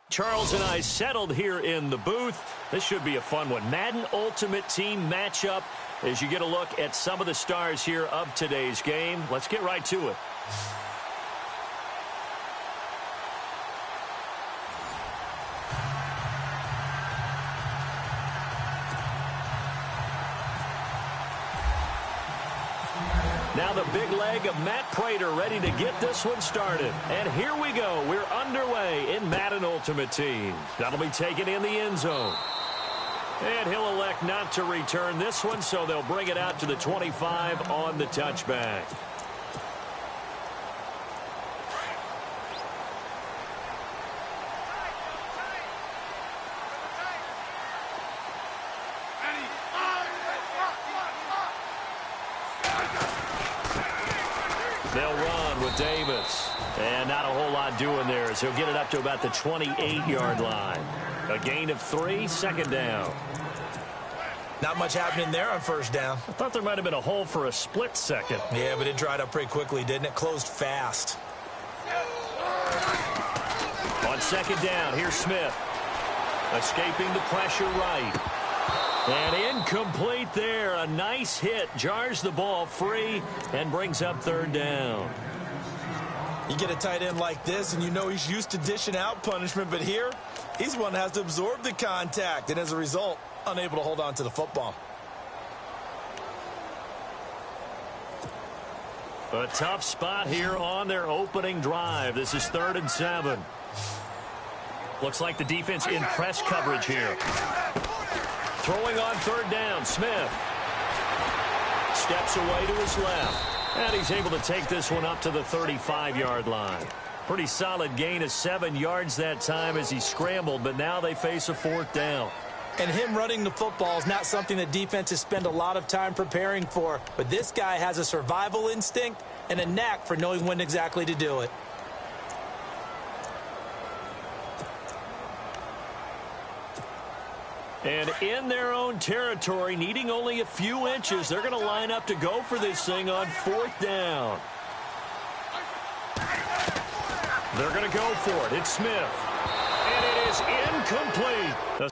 Charles and I settled here in the booth. This should be a fun one. Madden Ultimate Team matchup as you get a look at some of the stars here of today's game. Let's get right to it. Now the big leg of Matt Prater ready to get this one started. And here we go. We're underway in Madden Ultimate Team. That'll be taken in the end zone. And he'll elect not to return this one, so they'll bring it out to the 25 on the touchback. They'll run with Davis. And not a whole lot doing there as he'll get it up to about the 28-yard line. A gain of 3, second down. Not much happening there on first down. I thought there might have been a hole for a split second. Yeah, but it dried up pretty quickly, didn't it? Closed fast. On second down, here's Smith. Escaping the pressure right. And incomplete there. A nice hit. Jars the ball free and brings up third down. You get a tight end like this, and you know he's used to dishing out punishment, but here, he's the one that has to absorb the contact, and as a result, unable to hold on to the football. A tough spot here on their opening drive. This is 3rd and 7. Looks like the defense in press coverage here. Throwing on third down, Smith. Steps away to his left. And he's able to take this one up to the 35-yard line. Pretty solid gain of 7 yards that time as he scrambled, but now they face a 4th down. And him running the football is not something that defenses spend a lot of time preparing for. But this guy has a survival instinct and a knack for knowing when exactly to do it. And in their own territory, needing only a few inches, they're going to line up to go for this thing on 4th down. They're going to go for it. It's Smith. And it is incomplete.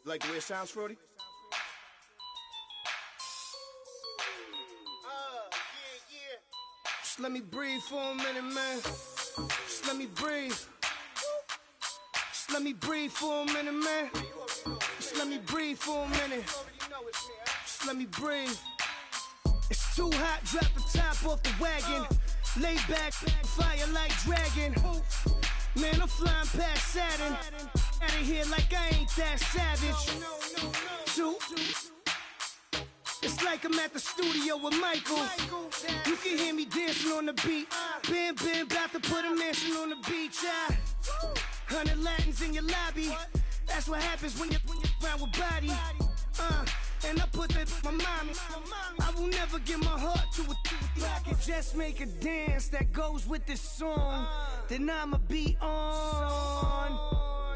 Like the way it sounds, Frody? Yeah. Just let me breathe for a minute, man. Just let me breathe. Just let me breathe for a minute, man. Just let me breathe for a minute. Just let me breathe. It's too hot, drop the top off the wagon. Lay back, fire like dragon. Man, I'm flying past Saturn. Out of here like I ain't that savage. Two. It's like I'm at the studio with Michael. You can hear me dancing on the beat. Bam, about to put a mansion on the beach. 100 Latins in your lobby. That's what happens when you're around with body. And I put that in my mommy. I will never give my heart to a I can just make a dance that goes with this song. Then I'ma be on.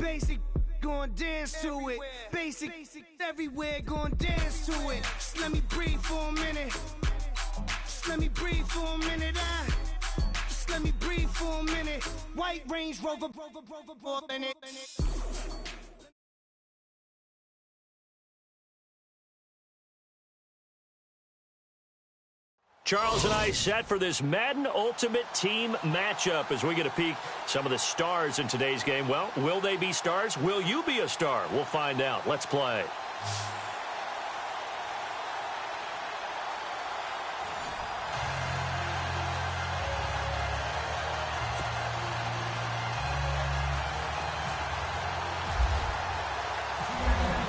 Basic, gon' dance to it. Basic, everywhere, gon' dance to it. Just let me breathe for a minute. Just let me breathe for a minute. Just let me breathe for a minute. White Range Rover, in it. Charles and I set for this Madden Ultimate Team matchup as we get a peek some of the stars in today's game. Well, will they be stars? Will you be a star? We'll find out. Let's play.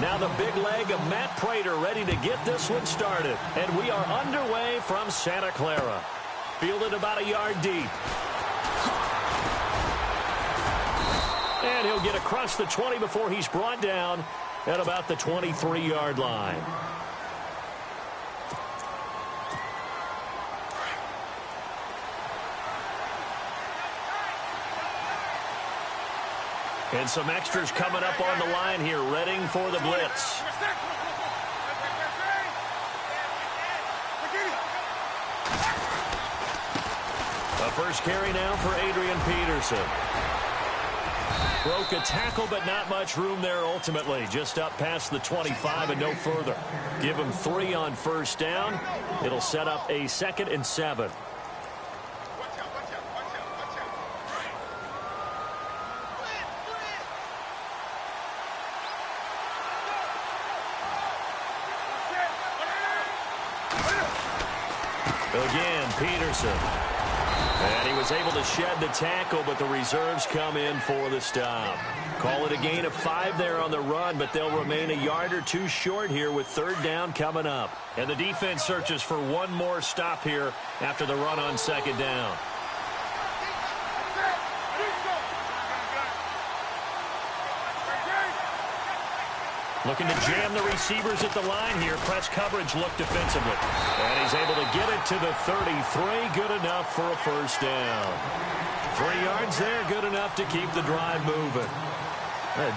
Now the big leg of Matt Prater ready to get this one started. And we are underway from Santa Clara. Fielded about a yard deep. And he'll get across the 20 before he's brought down at about the 23-yard line. And some extras coming up on the line here, readying for the blitz. The first carry now for Adrian Peterson. Broke a tackle, but not much room there ultimately. Just up past the 25 and no further. Give him 3 on first down. It'll set up a 2nd and 7. Again, Peterson. And he was able to shed the tackle, but the reserves come in for the stop. Call it a gain of 5 there on the run, but they'll remain a yard or 2 short here with 3rd down coming up. And the defense searches for one more stop here after the run on 2nd down. Looking to jam the receivers at the line here. Press coverage look defensively. And he's able to get it to the 33. Good enough for a first down. 3 yards there. Good enough to keep the drive moving.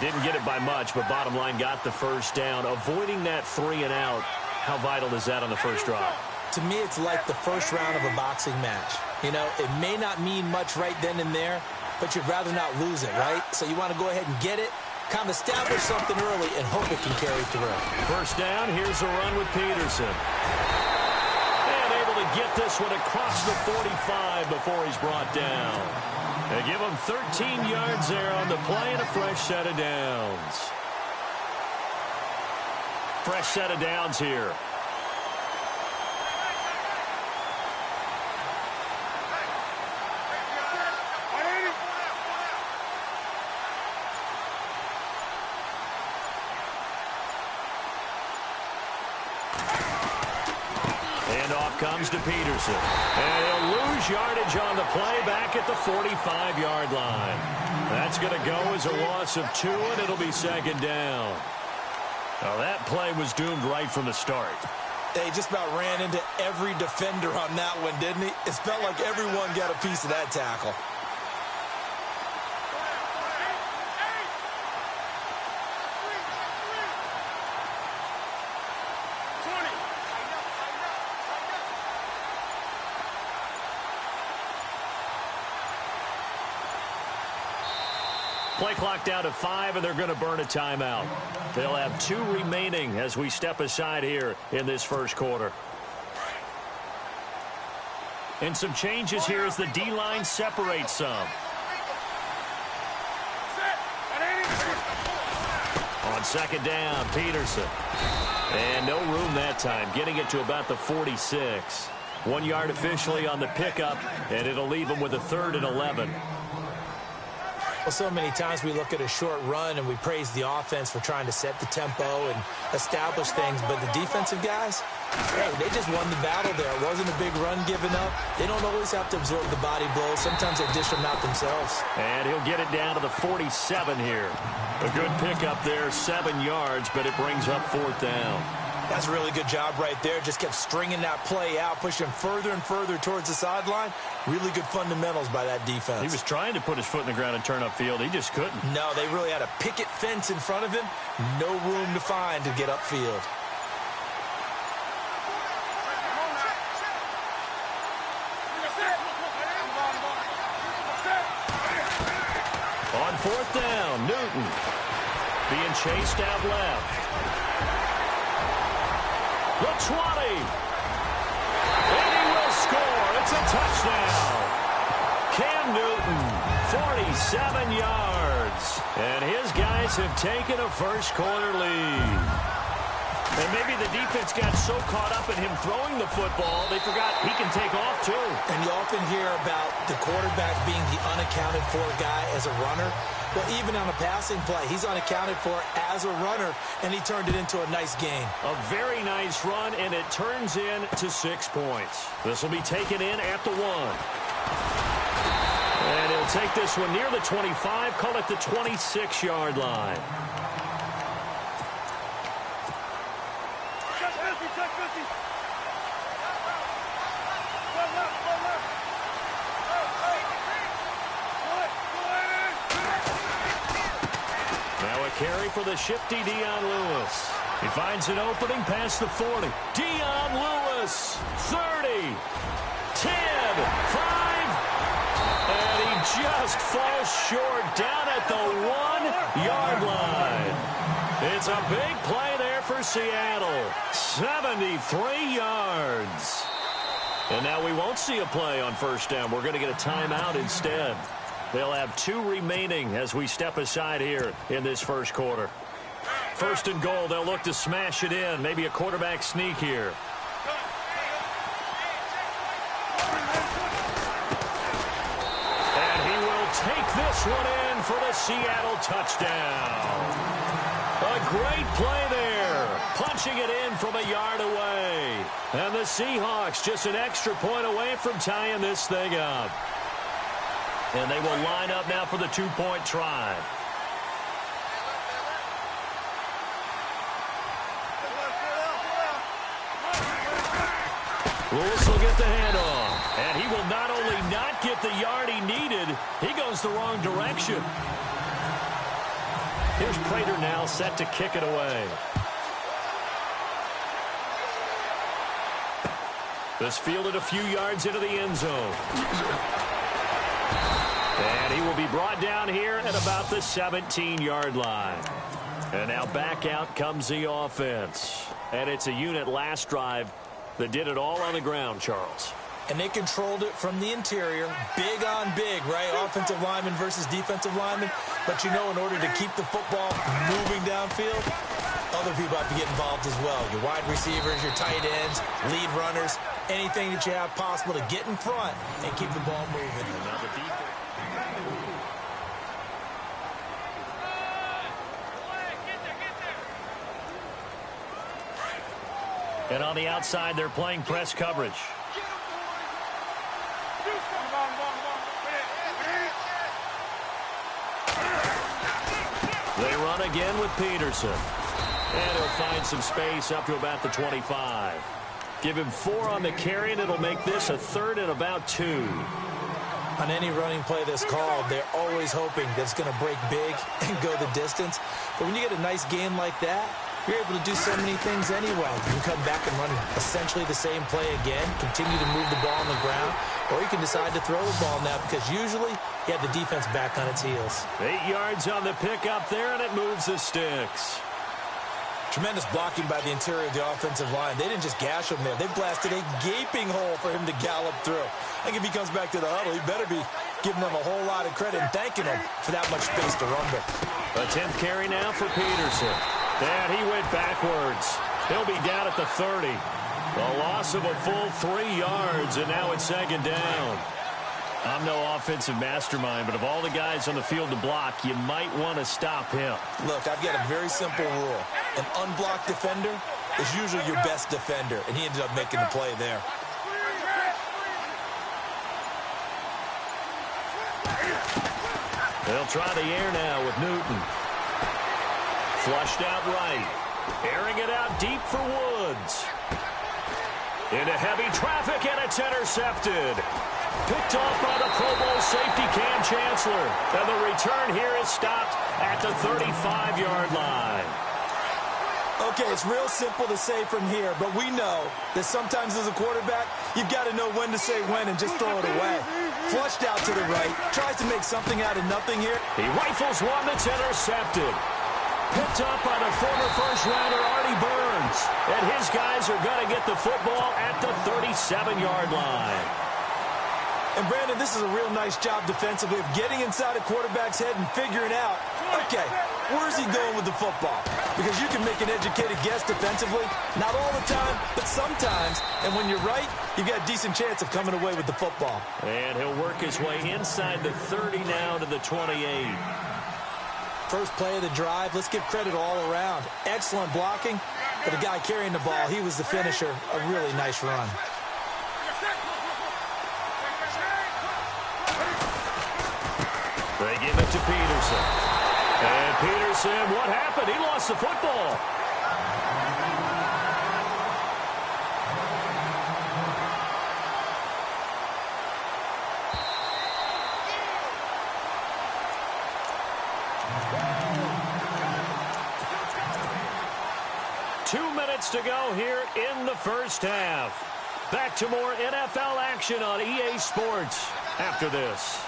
Didn't get it by much, but bottom line got the first down. Avoiding that 3 and out. How vital is that on the first drive? To me, it's like the first round of a boxing match. You know, it may not mean much right then and there, but you'd rather not lose it, right? So you want to go ahead and get it. Kind of establish something early and hope it can carry through. First down, here's a run with Peterson. And able to get this one across the 45 before he's brought down. They give him 13 yards there on the play and a fresh set of downs. Fresh set of downs here. Comes to Peterson. And he'll lose yardage on the play back at the 45-yard line. That's going to go as a loss of 2, and it'll be 2nd down. Now that play was doomed right from the start. He just about ran into every defender on that one, didn't he? It felt like everyone got a piece of that tackle. Play clock down to 5, and they're going to burn a timeout. They'll have 2 remaining as we step aside here in this first quarter. And some changes here as the D-line separates some. On 2nd down, Peterson. And no room that time, getting it to about the 46. 1 yard officially on the pickup, and it'll leave them with a 3rd and 11. Well, so many times we look at a short run and we praise the offense for trying to set the tempo and establish things, but the defensive guys, hey, they just won the battle there. It wasn't a big run given up. They don't always have to absorb the body blows. Sometimes they dish them out themselves. And he'll get it down to the 47 here. A good pickup there, 7 yards, but it brings up 4th down. That's a really good job right there. Just kept stringing that play out, pushing him further and further towards the sideline. Really good fundamentals by that defense. He was trying to put his foot in the ground and turn upfield. He just couldn't. No, they really had a picket fence in front of him. No room to find to get upfield. On 4th down, Newton being chased out left. The 20. And he will score. It's a touchdown. Cam Newton, 47 yards. And his guys have taken a first quarter lead. And maybe the defense got so caught up in him throwing the football, they forgot he can take off too. And you often hear about the quarterback being the unaccounted for guy as a runner. Well, even on a passing play, he's unaccounted for as a runner, and he turned it into a nice gain. A very nice run, and it turns in to 6 points. This will be taken in at the 1. And he'll take this one near the 25, call it the 26-yard line. carry for the shifty Dion Lewis. He finds an opening past the 40. Dion Lewis, 30, 10, 5, and he just falls short down at the 1-yard line. It's a big play there for Seattle. 73 yards. And now we won't see a play on first down. We're going to get a timeout instead. They'll have 2 remaining as we step aside here in this first quarter. First and goal, they'll look to smash it in. Maybe a quarterback sneak here. And he will take this one in for the Seattle touchdown. A great play there. Punching it in from a yard away. And the Seahawks just an extra point away from tying this thing up. And they will line up now for the 2-point try. Lewis will get the handoff. And he will not only not get the yard he needed, he goes the wrong direction. Here's Prater now set to kick it away. This fielded a few yards into the end zone. And he will be brought down here at about the 17-yard line. And now back out comes the offense. And it's a unit last drive that did it all on the ground, Charles. And they controlled it from the interior, big on big, right? Offensive lineman versus defensive lineman. But, you know, in order to keep the football moving downfield, other people have to get involved as well. Your wide receivers, your tight ends, lead runners, anything that you have possible to get in front and keep the ball moving. Another defense. And on the outside, they're playing press coverage. They run again with Peterson. And he'll find some space up to about the 25. Give him 4 on the carry, and it'll make this a 3rd and about 2. On any running play that's called, they're always hoping that it's going to break big and go the distance. But when you get a nice game like that, you're able to do so many things anyway. You can come back and run essentially the same play again, continue to move the ball on the ground, or you can decide to throw the ball now because usually you have the defense back on its heels. 8 yards on the pickup there, and it moves the sticks. Tremendous blocking by the interior of the offensive line. They didn't just gash him there. They blasted a gaping hole for him to gallop through. I think if he comes back to the huddle, he better be giving them a whole lot of credit and thanking them for that much space to rumble. A 10th carry now for Peterson. And he went backwards. He'll be down at the 30. A loss of a full 3 yards, and now it's 2nd down. I'm no offensive mastermind, but of all the guys on the field to block, you might want to stop him. Look, I've got a very simple rule. An unblocked defender is usually your best defender, and he ended up making the play there. They'll try the air now with Newton. Flushed out right. Airing it out deep for Woods. Into heavy traffic, and it's intercepted. Picked off by the Pro Bowl safety Cam Chancellor. And the return here is stopped at the 35-yard line. Okay, it's real simple to say from here, but we know that sometimes as a quarterback, you've got to know when to say when and just throw it away. Flushed out to the right, tries to make something out of nothing here. He rifles one that's intercepted. Picked up by the former first-rounder Artie Burns. And his guys are going to get the football at the 37-yard line. And, Brandon, this is a real nice job defensively of getting inside a quarterback's head and figuring out, okay, where's he going with the football? Because you can make an educated guess defensively, not all the time, but sometimes. And when you're right, you've got a decent chance of coming away with the football. And he'll work his way inside the 30 now to the 28. First play of the drive, let's give credit all around. Excellent blocking, but the guy carrying the ball, he was the finisher. A really nice run. They give it to Peterson. And Peterson, what happened? He lost the football. minutes to go here in the first half. Back to more NFL action on EA Sports after this.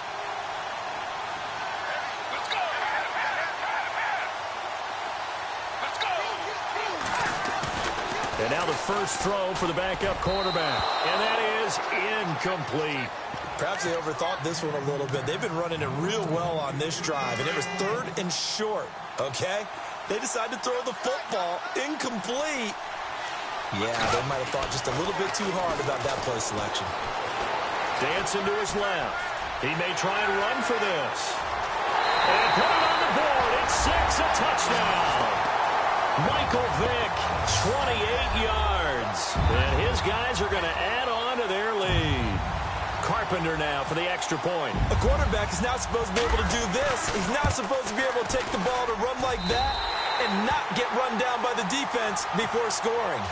And now the first throw for the backup quarterback. And that is incomplete. Perhaps they overthought this one a little bit. They've been running it real well on this drive, and it was 3rd and short, okay? They decided to throw the football incomplete. Yeah, they might have thought just a little bit too hard about that play selection. Dancing to his left. He may try and run for this. And put it on the board. It's 6, a touchdown. Michael Vick, 28 yards. And his guys are going to add on to their lead. Carpenter now for the extra point. A quarterback is not supposed to be able to do this. He's not supposed to be able to take the ball to run like that and not get run down by the defense before scoring.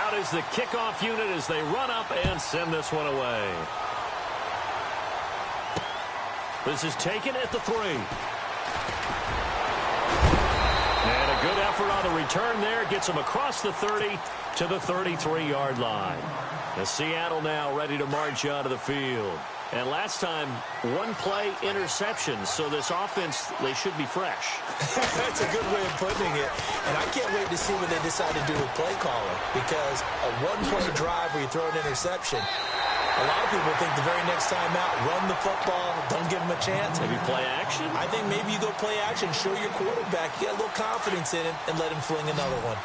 Out is the kickoff unit as they run up and send this one away. This is taken at the 3. And a good effort on the return there. Gets him across the 30 to the 33-yard line. The Seattle now ready to march onto the field. And last time, 1-play interception. So this offense, they should be fresh. That's a good way of putting it. And I can't wait to see what they decide to do with play calling. Because a 1-play drive where you throw an interception, a lot of people think the very next time out, run the football, don't give them a chance. Maybe play action? I think maybe you go play action, show your quarterback, get a little confidence in him, and let him fling another one.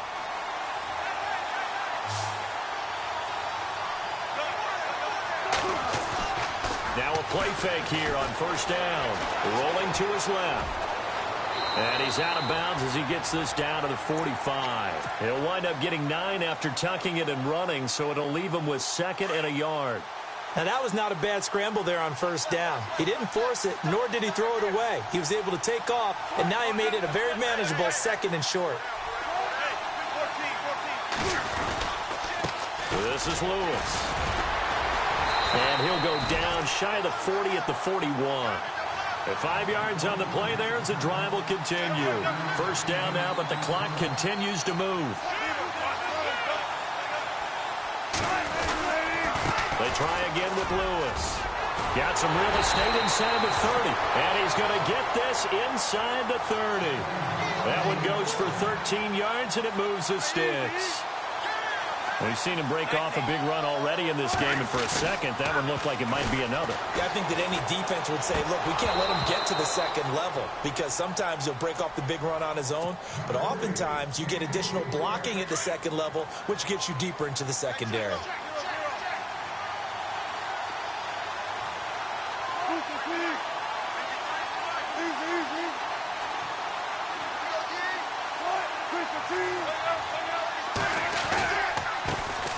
Now a play fake here on first down. Rolling to his left. And he's out of bounds as he gets this down to the 45. He'll wind up getting 9 after tucking it and running, so it'll leave him with 2nd and a yard. Now, that was not a bad scramble there on first down. He didn't force it, nor did he throw it away. He was able to take off, and now he made it a very manageable 2nd and short. This is Lewis. And he'll go down shy of the 40 at the 41. At 5 yards on the play there as the drive will continue. First down now, but the clock continues to move. They try again with Lewis. Got some real estate inside the 30. And he's going to get this inside the 30. That one goes for 13 yards, and it moves the sticks. We've seen him break off a big run already in this game, and for a second, that one looked like it might be another. Yeah, I think that any defense would say, look, we can't let him get to the 2nd level, because sometimes he'll break off the big run on his own, but oftentimes you get additional blocking at the 2nd level, which gets you deeper into the secondary.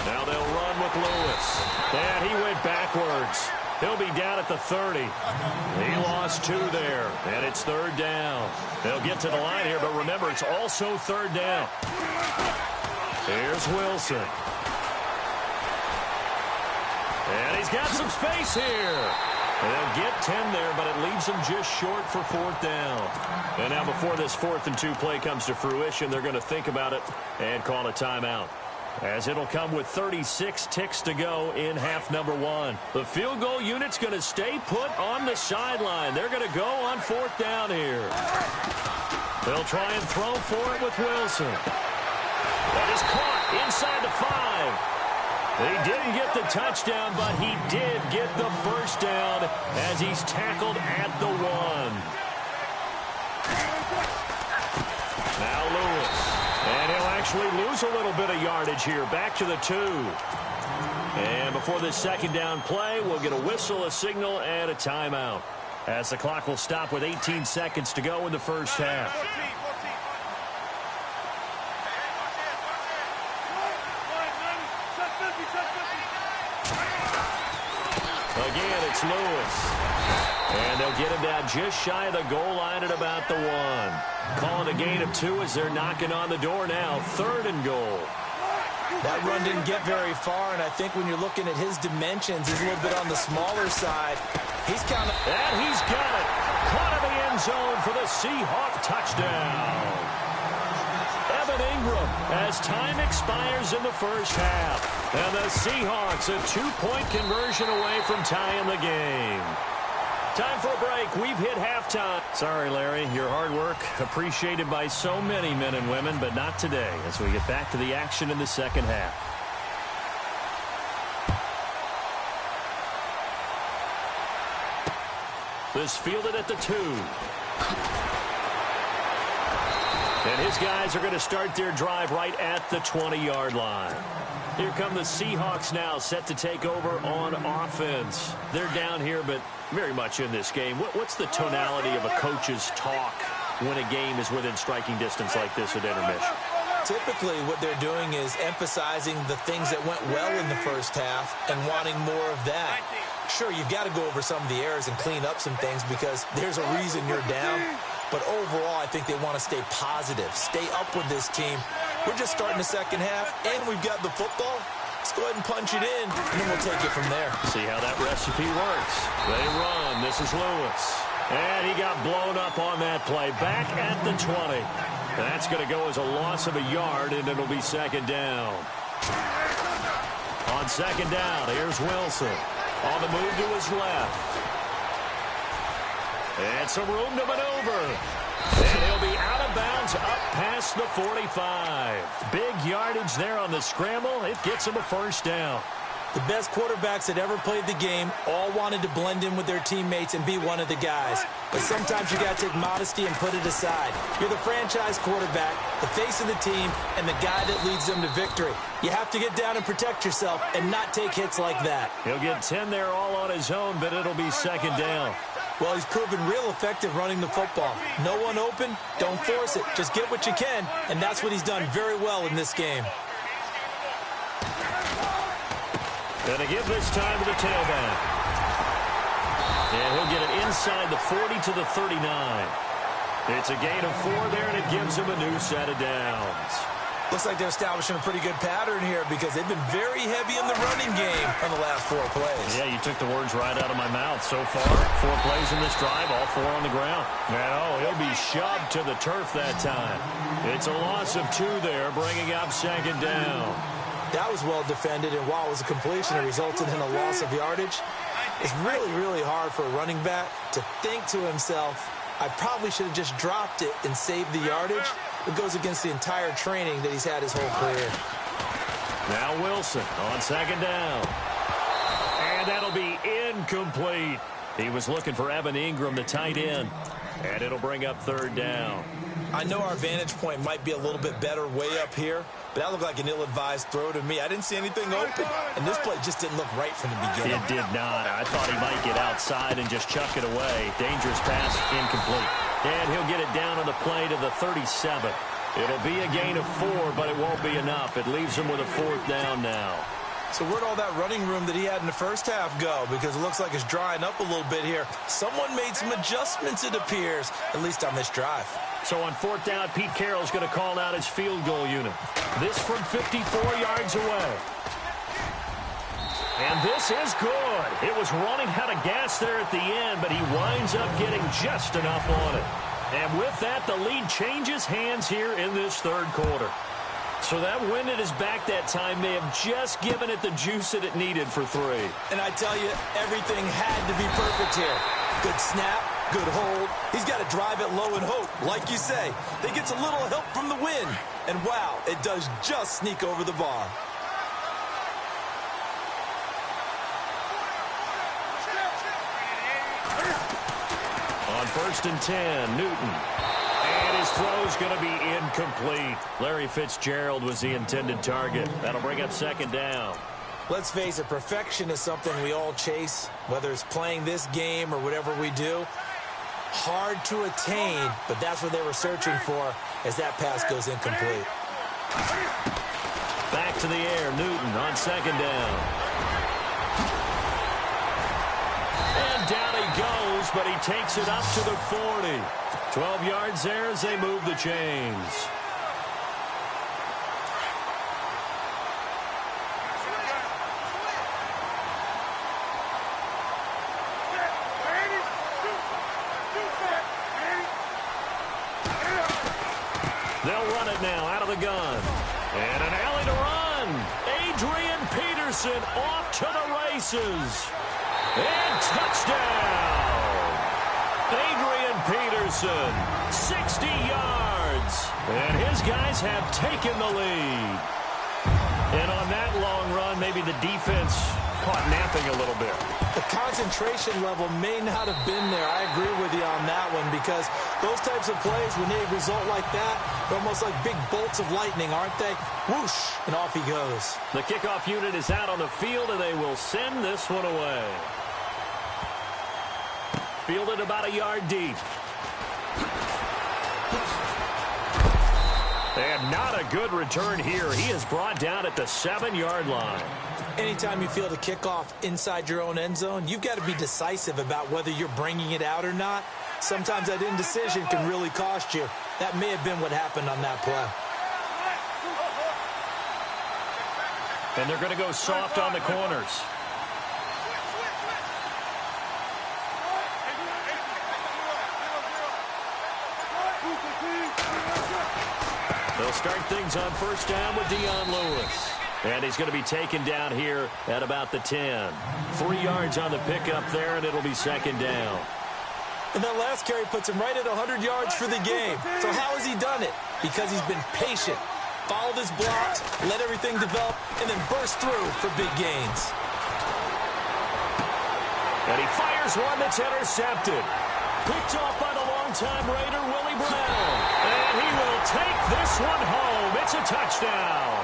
Now they'll run with Lewis. And he went backwards. He'll be down at the 30. He lost 2 there. And it's 3rd down. They'll get to the line here, but remember, it's also 3rd down. Here's Wilson. And he's got some space here. They'll get 10 there, but it leaves them just short for 4th down. And now before this 4th and 2 play comes to fruition, they're going to think about it and call a timeout, as it'll come with 36 ticks to go in half number 1. The field goal unit's going to stay put on the sideline. They're going to go on 4th down here. They'll try and throw for it with Wilson. That is caught inside the 5. He didn't get the touchdown, but he did get the first down as he's tackled at the 1. Now Lewis. And he'll actually lose a little bit of yardage here. Back to the 2. And before this 2nd down play, we'll get a whistle, a signal, and a timeout, as the clock will stop with 18 seconds to go in the first half. Again, it's Lewis. And they'll get him down just shy of the goal line at about the 1. Calling a gain of 2 as they're knocking on the door now. 3rd and goal. That run didn't get very far, and I think when you're looking at his dimensions, he's a little bit on the smaller side. He's kind of... And he's got it. Caught in the end end zone for the Seahawk touchdown. Evan Ingram as time expires in the first half. And the Seahawks a 2-point conversion away from tying the game. Time for a break. We've hit halftime. Sorry, Larry. Your hard work appreciated by so many men and women, but not today as we get back to the action in the second half. This fielded at the 2. And his guys are going to start their drive right at the 20-yard line. Here come the Seahawks now, set to take over on offense. They're down here, but very much in this game. What's the tonality of a coach's talk when a game is within striking distance like this at intermission? Typically, what they're doing is emphasizing the things that went well in the first half and wanting more of that. Sure, you've got to go over some of the errors and clean up some things because there's a reason you're down. But overall, I think they want to stay positive, stay up with this team. We're just starting the second half, and we've got the football. Let's go ahead and punch it in, and then we'll take it from there. See how that recipe works. They run. This is Lewis. And he got blown up on that play. Back at the 20. That's going to go as a loss of a yard, and it'll be second down. On second down, here's Wilson. On the move to his left. And some room to maneuver. And he'll be out of bounds up past the 45. Big yardage there on the scramble. It gets him a first down. The best quarterbacks that ever played the game all wanted to blend in with their teammates and be one of the guys. But sometimes you got to take modesty and put it aside. You're the franchise quarterback, the face of the team, and the guy that leads them to victory. You have to get down and protect yourself and not take hits like that. He'll get 10 there all on his own, but it'll be second down. Well, he's proven real effective running the football. No one open, don't force it. Just get what you can, and that's what he's done very well in this game. Gonna give this time to the tailback. And he'll get it inside the 40 to the 39. It's a gain of 4 there, and it gives him a new set of downs. Looks like they're establishing a pretty good pattern here because they've been very heavy in the running game on the last 4 plays. Yeah, you took the words right out of my mouth. So far, 4 plays in this drive, all 4 on the ground. And he'll be shoved to the turf that time. It's a loss of 2 there, bringing up second down. That was well defended, and while it was a completion, it resulted in a loss of yardage. It's really, really hard for a running back to think to himself, I probably should have just dropped it and saved the yardage. It goes against the entire training that he's had his whole career. Now Wilson on second down. And that'll be incomplete. He was looking for Evan Ingram, the tight end. And it'll bring up third down. I know our vantage point might be a little bit better way up here, but that looked like an ill-advised throw to me. I didn't see anything open, and this play just didn't look right from the beginning. It did not. I thought he might get outside and just chuck it away. Dangerous pass, incomplete. And he'll get it down on the play to the 37. It'll be a gain of 4, but it won't be enough. It leaves him with a 4th down now. So where'd all that running room that he had in the first half go? Because it looks like it's drying up a little bit here. Someone made some adjustments, it appears, at least on this drive. So on 4th down, Pete Carroll's going to call out his field goal unit. This from 54 yards away. And this is good. It was running out of gas there at the end, but he winds up getting just enough on it. And with that, the lead changes hands here in this third quarter. So that wind at his back that time may have just given it the juice that it needed for 3. And I tell you, everything had to be perfect here. Good snap, good hold. He's got to drive it low and hope. Like you say, they gets a little help from the wind. And wow, it does just sneak over the bar. On 1st and 10, Newton. And his throw's going to be incomplete. Larry Fitzgerald was the intended target. That'll bring up second down. Let's face it, perfection is something we all chase, whether it's playing this game or whatever we do. Hard to attain, but that's what they were searching for as that pass goes incomplete. Back to the air, Newton on second down. And down he goes, but he takes it up to the 40. 12 yards there as they move the chains. They'll run it now out of the gun. And an alley to run. Adrian Peterson off to the races. And touchdown. Adrian Peterson, 60 yards. And his guys have taken the lead. And on that long run, maybe the defense caught napping a little bit. The concentration level may not have been there. I agree with you on that one because those types of plays, when they result like that, they're almost like big bolts of lightning, aren't they? Whoosh, and off he goes. The kickoff unit is out on the field, and they will send this one away. Fielded about a yard deep. And not a good return here. He is brought down at the 7-yard line. Anytime you field a kickoff inside your own end zone, you've got to be decisive about whether you're bringing it out or not. Sometimes that indecision can really cost you. That may have been what happened on that play. And they're going to go soft on the corners. They'll start things on first down with Dion Lewis. And he's going to be taken down here at about the 10. 3 yards on the pickup there, and it'll be second down. And that last carry puts him right at 100 yards for the game. So how has he done it? Because he's been patient, followed his blocks, let everything develop, and then burst through for big gains. And he fires one that's intercepted. Picked off by the longtime Raider, Willie Brown. And he will take this one home. It's a touchdown.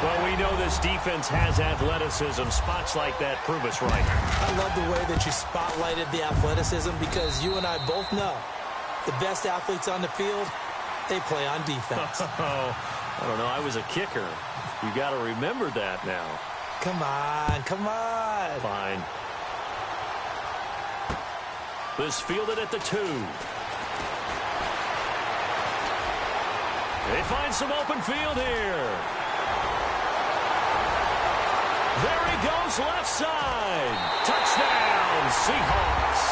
Well, we know this defense has athleticism. Spots like that prove us right. I love the way that you spotlighted the athleticism because you and I both know the best athletes on the field, they play on defense. I don't know. I was a kicker. You got to remember that now. Come on, come on. Fine. This fielded at the 2. They find some open field here. There he goes, left side. Touchdown, Seahawks.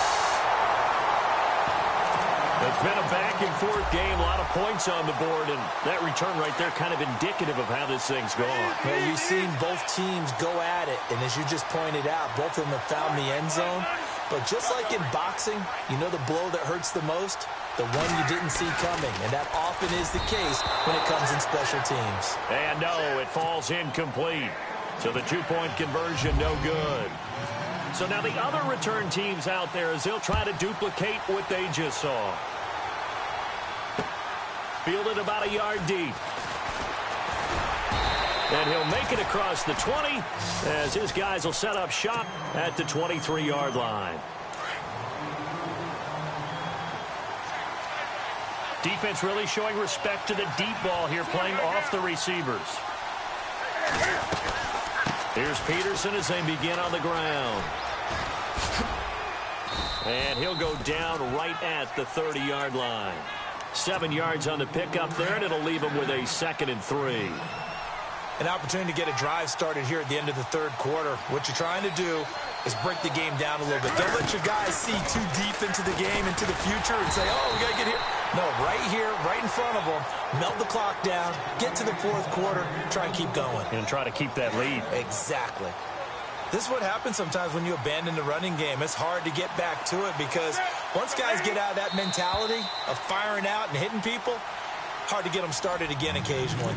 It's been a back-and-forth game, a lot of points on the board, and that return right there kind of indicative of how this thing's gone. Well, you've seen both teams go at it, and as you just pointed out, both of them have found the end zone. But just like in boxing, you know the blow that hurts the most? The one you didn't see coming, and that often is the case when it comes in special teams. And no, it falls incomplete. So the 2-point conversion, no good. So now the other return teams out there as they'll try to duplicate what they just saw. Fielded about a yard deep. And he'll make it across the 20 as his guys will set up shop at the 23-yard line. Defense really showing respect to the deep ball here, playing off the receivers. Here's Peterson as they begin on the ground. And he'll go down right at the 30-yard line. 7 yards on the pickup there, and it'll leave him with a 2nd and 3. An opportunity to get a drive started here at the end of the third quarter. What you're trying to do is break the game down a little bit. Don't let your guys see too deep into the game, into the future, and say, oh, we got to get here. No, right here, right in front of them, melt the clock down, get to the fourth quarter, try and keep going. And try to keep that lead. Exactly. This is what happens sometimes when you abandon the running game. It's hard to get back to it because once guys get out of that mentality of firing out and hitting people, hard to get them started again occasionally.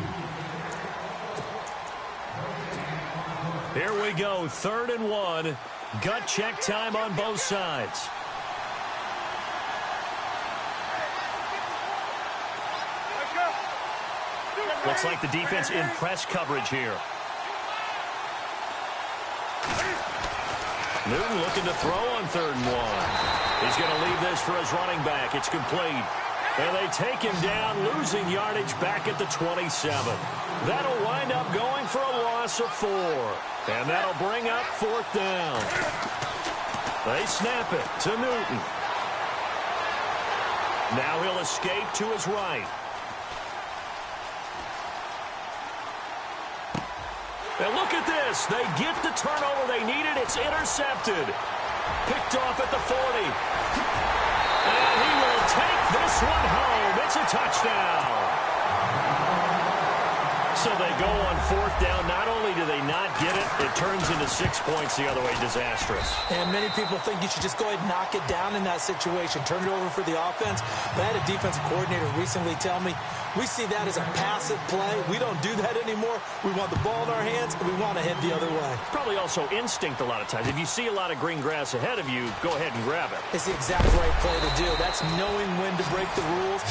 Here we go, 3rd and 1. Gut check time on both sides. Looks like the defense in press coverage here. Newton looking to throw on 3rd and 1. He's going to leave this for his running back. It's complete. And they take him down, losing yardage back at the 27. That'll wind up going for a loss of 4. And that'll bring up 4th down. They snap it to Newton. Now he'll escape to his right. And look at this. They get the turnover they needed. It's intercepted. Picked off at the 40. And he will take this one home. It's a touchdown. So they go on fourth down. Not only do they not get it, it turns into 6 points the other way. Disastrous. And many people think you should just go ahead and knock it down in that situation. Turn it over for the offense. But I had a defensive coordinator recently tell me, we see that as a passive play. We don't do that anymore. We want the ball in our hands, and we want to head the other way. Probably also instinct a lot of times. If you see a lot of green grass ahead of you, go ahead and grab it. It's the exact right play to do. That's knowing when to break the rules.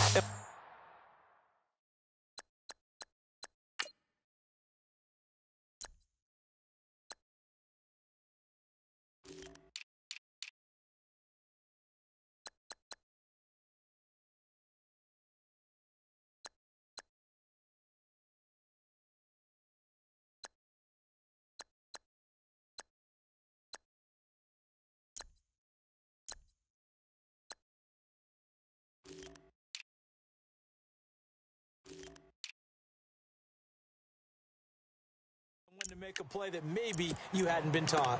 To make a play that maybe you hadn't been taught.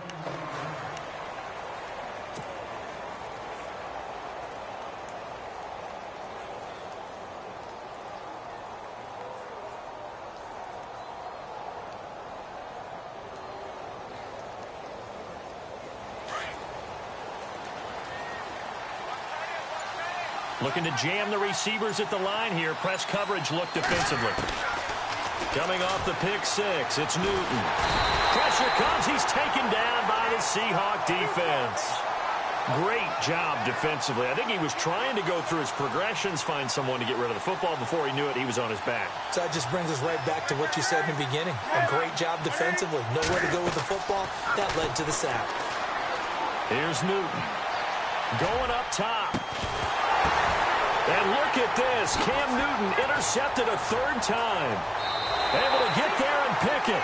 Looking to jam the receivers at the line here. Press coverage look defensively. Coming off the pick six, it's Newton. Pressure comes. He's taken down by the Seahawk defense. Great job defensively. I think he was trying to go through his progressions, find someone to get rid of the football. Before he knew it, he was on his back. So that just brings us right back to what you said in the beginning. A great job defensively. Nowhere to go with the football. That led to the sack. Here's Newton. Going up top. And look at this. Cam Newton intercepted a third time. Able to get there and pick it.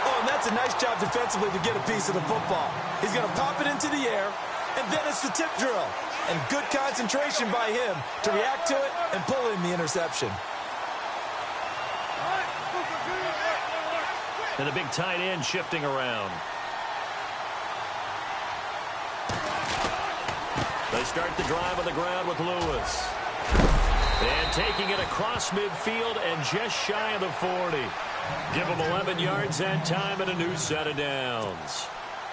Oh, and that's a nice job defensively to get a piece of the football. He's going to pop it into the air, and then it's the tip drill. And good concentration by him to react to it and pull in the interception. And the big tight end shifting around. They start the drive on the ground with Lewis. And taking it across midfield and just shy of the 40. Give him 11 yards that time and a new set of downs.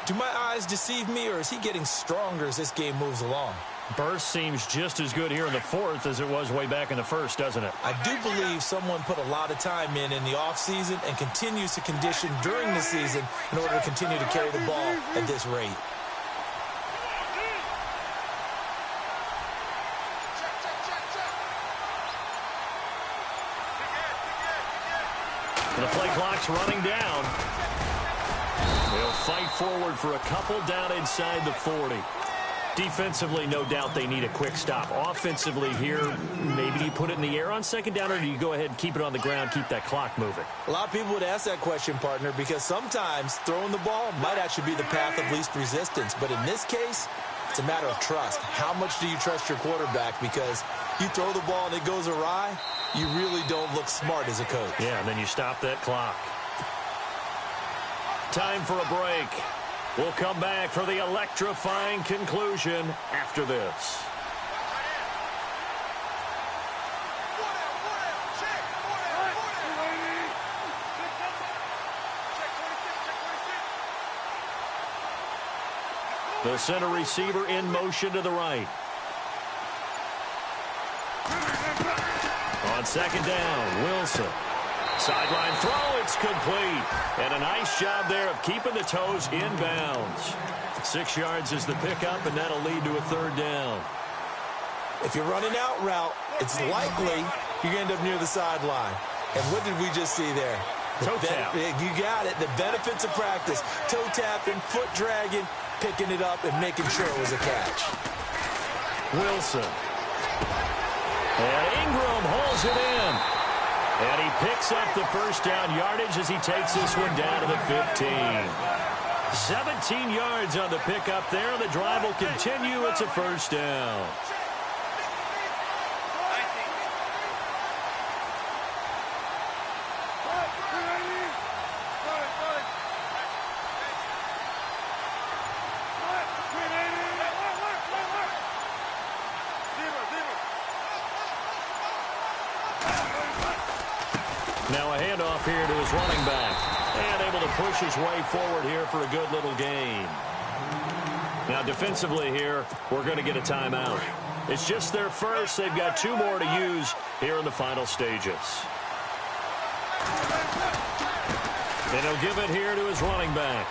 Do my eyes deceive me, or is he getting stronger as this game moves along? Burst seems just as good here in the fourth as it was way back in the first, doesn't it? I do believe someone put a lot of time in the offseason and continues to condition during the season in order to continue to carry the ball at this rate. The play clock's running down. They'll fight forward for a couple down inside the 40. Defensively, no doubt they need a quick stop. Offensively here, maybe you put it in the air on second down, or do you go ahead and keep it on the ground, keep that clock moving? A lot of people would ask that question, partner, because sometimes throwing the ball might actually be the path of least resistance. But in this case, it's a matter of trust. How much do you trust your quarterback? Because you throw the ball and it goes awry, you really don't look smart as a coach. Yeah, and then you stop that clock. Time for a break. We'll come back for the electrifying conclusion after this. The center receiver in motion to the right. On second down, Wilson. Sideline throw, it's complete. And a nice job there of keeping the toes in bounds. 6 yards is the pickup, and that'll lead to a third down. If you're running out route, it's likely you're going to end up near the sideline. And what did we just see there? Toe tap. You got it. The benefits of practice. Toe tapping, foot dragging, picking it up, and making sure it was a catch. Wilson. And Ingram holds it in. And he picks up the first down yardage as he takes this one down to the 15. 17 yards on the pickup there. The drive will continue. It's a first down. Now a handoff here to his running back. And able to push his way forward here for a good little gain. Now defensively here, we're going to get a timeout. It's just their first. They've got 2 more to use here in the final stages. And he'll give it here to his running back.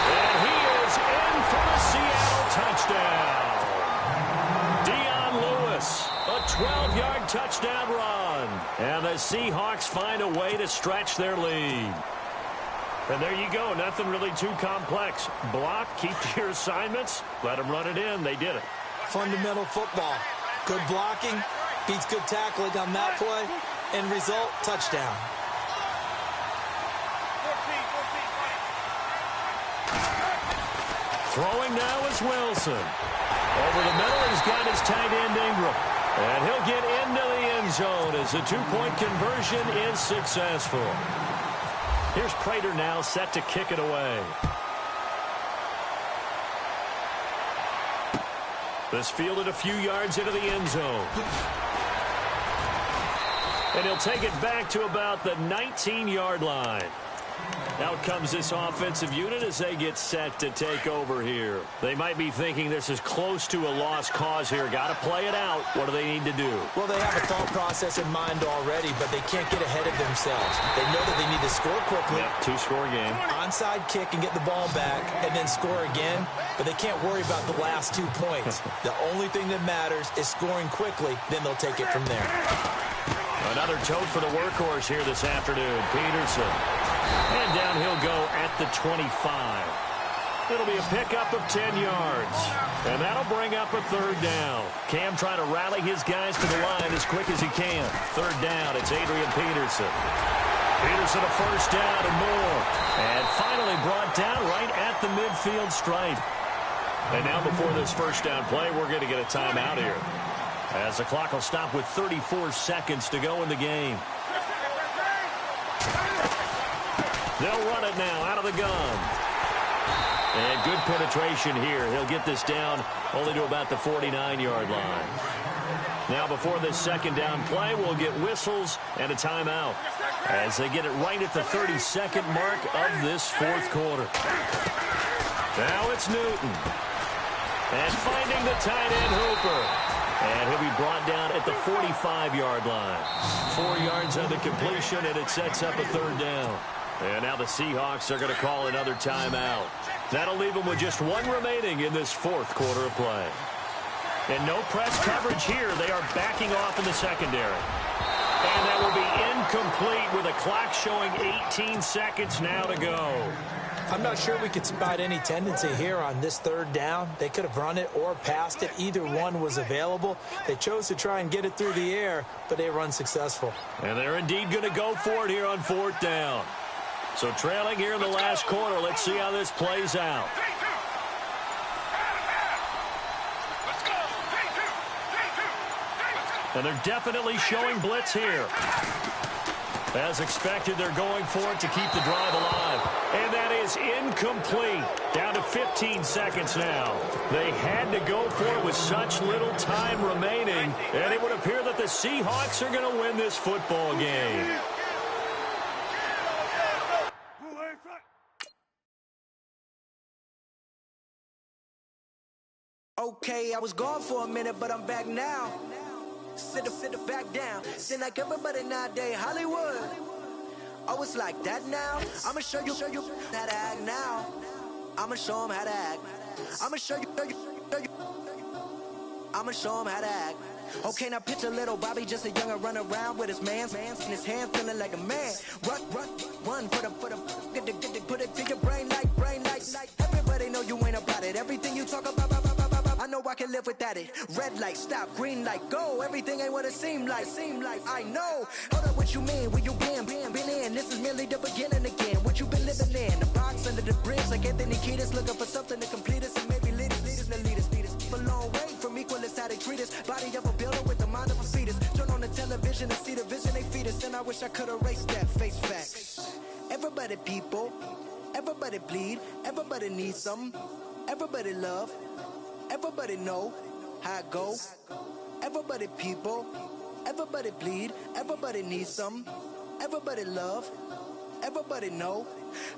And he is in for the Seattle touchdown. Dion Lewis, a 12-yard touchdown run. And the Seahawks find a way to stretch their lead. And there you go. Nothing really too complex. Block, keep to your assignments, let them run it in. They did it. Fundamental football. Good blocking, beats good tackling on that play. End result, touchdown. Throwing now is Wilson. Over the middle, he's got his tight end Ingram. And he'll get into the end zone as the 2-point conversion is successful. Here's Prater now set to kick it away. This fielded a few yards into the end zone. And he'll take it back to about the 19-yard line. Out comes this offensive unit as they get set to take over here. They might be thinking this is close to a lost cause here. Got to play it out. What do they need to do? Well, they have a thought process in mind already, but they can't get ahead of themselves. They know that they need to score quickly. Yep, 2-score game. Onside kick and get the ball back and then score again, but they can't worry about the last 2 points. The only thing that matters is scoring quickly, then they'll take it from there. Another tote for the workhorse here this afternoon, Peterson. And down he'll go at the 25. It'll be a pickup of 10 yards. And that'll bring up a 3rd down. Cam trying to rally his guys to the line as quick as he can. 3rd down, it's Adrian Peterson. Peterson a 1st down and more. And finally brought down right at the midfield stripe. And now before this 1st down play, we're going to get a timeout here, as the clock will stop with 34 seconds to go in the game. They'll run it now out of the gun. And good penetration here. He'll get this down only to about the 49-yard line. Now before this 2nd down play, we'll get whistles and a timeout as they get it right at the 32nd mark of this 4th quarter. Now it's Newton. And finding the tight end Hooper. And he'll be brought down at the 45-yard line. 4 yards on the completion, and it sets up a 3rd down. And now the Seahawks are going to call another timeout. That'll leave them with just 1 remaining in this 4th quarter of play. And no press coverage here. They are backing off in the secondary. And that will be incomplete with a clock showing 18 seconds now to go. I'm not sure we could spot any tendency here on this 3rd down. They could have run it or passed it. Either one was available. They chose to try and get it through the air, but they were unsuccessful. And they're indeed going to go for it here on 4th down. So trailing here in the last quarter. Let's see how this plays out. And they're definitely showing blitz here. As expected, they're going for it to keep the drive alive. And that is incomplete. Down to 15 seconds now. They had to go for it with such little time remaining. And it would appear that the Seahawks are going to win this football game. Okay, I was gone for a minute, but I'm back now. Sit back down. Seem like everybody nowadays, Hollywood. Oh, it's like that now? I'ma show you how to act now. I'ma show them how to act. I'ma show you. I'ma show them how to act. Okay, now picture little Bobby, just a younger run around with his man's in his hand, feeling like a man. Run for the get put it to your brain like. Everybody know you ain't about it. Everything you talk about, I know I can live without it. Red light, stop, green light, go. Everything ain't what it seem like. I know. Hold up, what you mean? Where you been in? This is merely the beginning again. What you been living in? The box under the bridge, like Anthony Kiedis, looking for something to complete us and maybe lead us. A long way from equal is how they treat us. Body of a builder with the mind of a fetus. Turn on the television and see the vision they feed us. And I wish I could erase that face fact. Everybody people, everybody bleed, everybody needs something, everybody love. Everybody know how it go. Everybody people, Everybody bleed, everybody needs some. Everybody love, everybody know.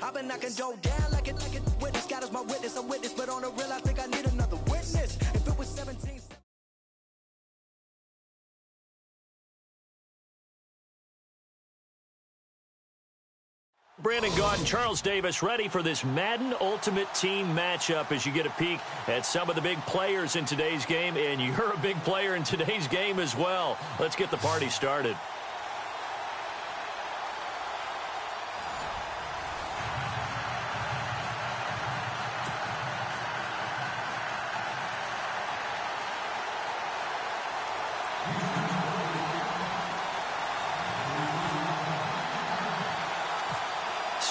I've been knocking Joe down like it. Witness, God is my witness, I'm witness. But on the real, I think I need another witness. If it was 17... Brandon Gaudin, Charles Davis ready for this Madden Ultimate Team matchup as you get a peek at some of the big players in today's game, and you're a big player in today's game as well. Let's get the party started.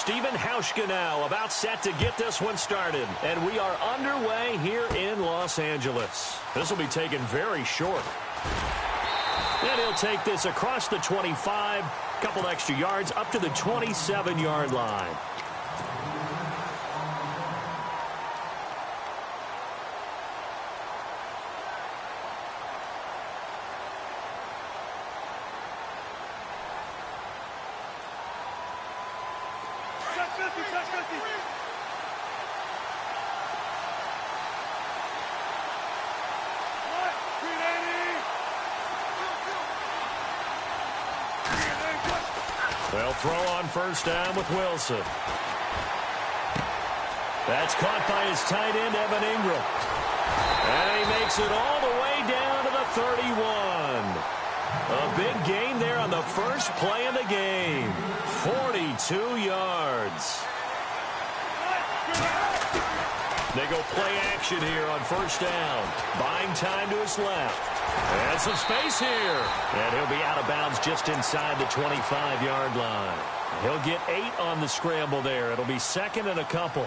SEAHAWKS now about set to get this one started. And we are underway here in Los Angeles. This will be taken very short. And he'll take this across the 25, couple extra yards up to the 27-yard line. They'll throw on first down with Wilson. That's caught by his tight end, Evan Ingram. And he makes it all the way down to the 31. A big gain there on the first play of the game. 42 yards. They go play action here on first down. Buying time to his left. And some space here. And he'll be out of bounds just inside the 25-yard line. He'll get 8 on the scramble there. It'll be second and a couple.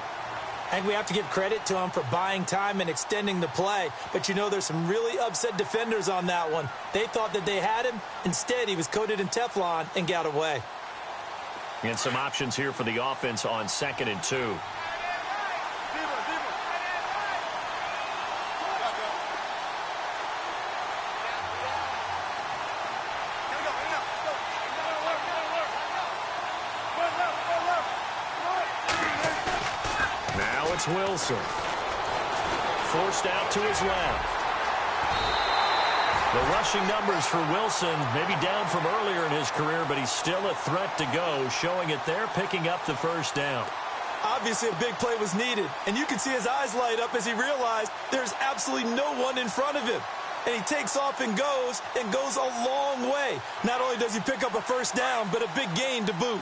I think we have to give credit to him for buying time and extending the play. But, you know, there's some really upset defenders on that one. They thought that they had him. Instead, he was coated in Teflon and got away. And some options here for the offense on 2nd and 2. Wilson forced out to his left. The rushing numbers for Wilson maybe down from earlier in his career, but he's still a threat to go, showing it there, picking up the first down. Obviously a big play was needed, and you can see his eyes light up as he realized there's absolutely no one in front of him. And he takes off and goes a long way. Not only does he pick up a first down, but a big gain to boot.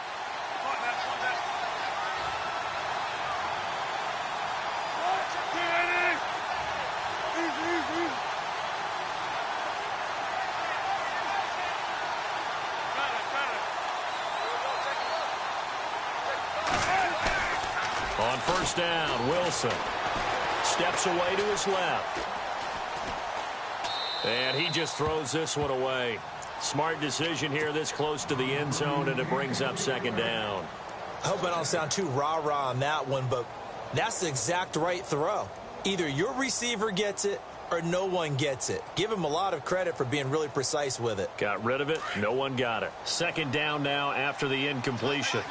On first down, Wilson steps away to his left. And he just throws this one away. Smart decision here this close to the end zone, and it brings up second down. I hope I don't sound too rah-rah on that one, but that's the exact right throw. Either your receiver gets it or no one gets it. Give him a lot of credit for being really precise with it. Got rid of it. No one got it. Second down now after the incompletion.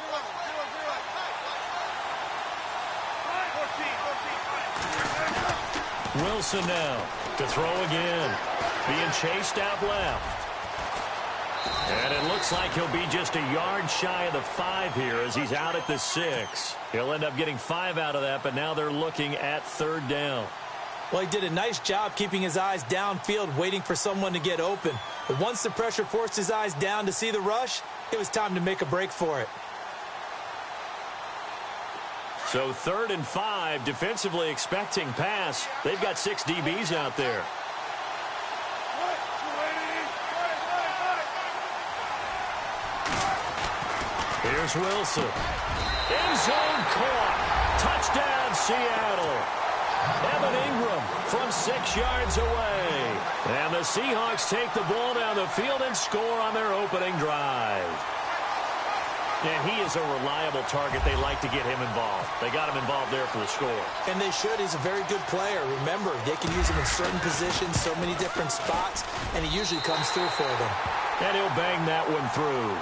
Wilson now to throw again. Being chased out left. And it looks like he'll be just a yard shy of the 5 here as he's out at the 6. He'll end up getting 5 out of that, but now they're looking at third down. Well, he did a nice job keeping his eyes downfield, waiting for someone to get open. But once the pressure forced his eyes down to see the rush, it was time to make a break for it. So 3rd and 5, defensively expecting pass. They've got 6 DBs out there. Here's Wilson. End zone caught. Touchdown, Seattle. Evan Ingram from 6 yards away. And the Seahawks take the ball down the field and score on their opening drive. And he is a reliable target. They like to get him involved. They got him involved there for the score. And they should. He's a very good player. Remember, they can use him in certain positions, so many different spots, and he usually comes through for them. And he'll bang that one through.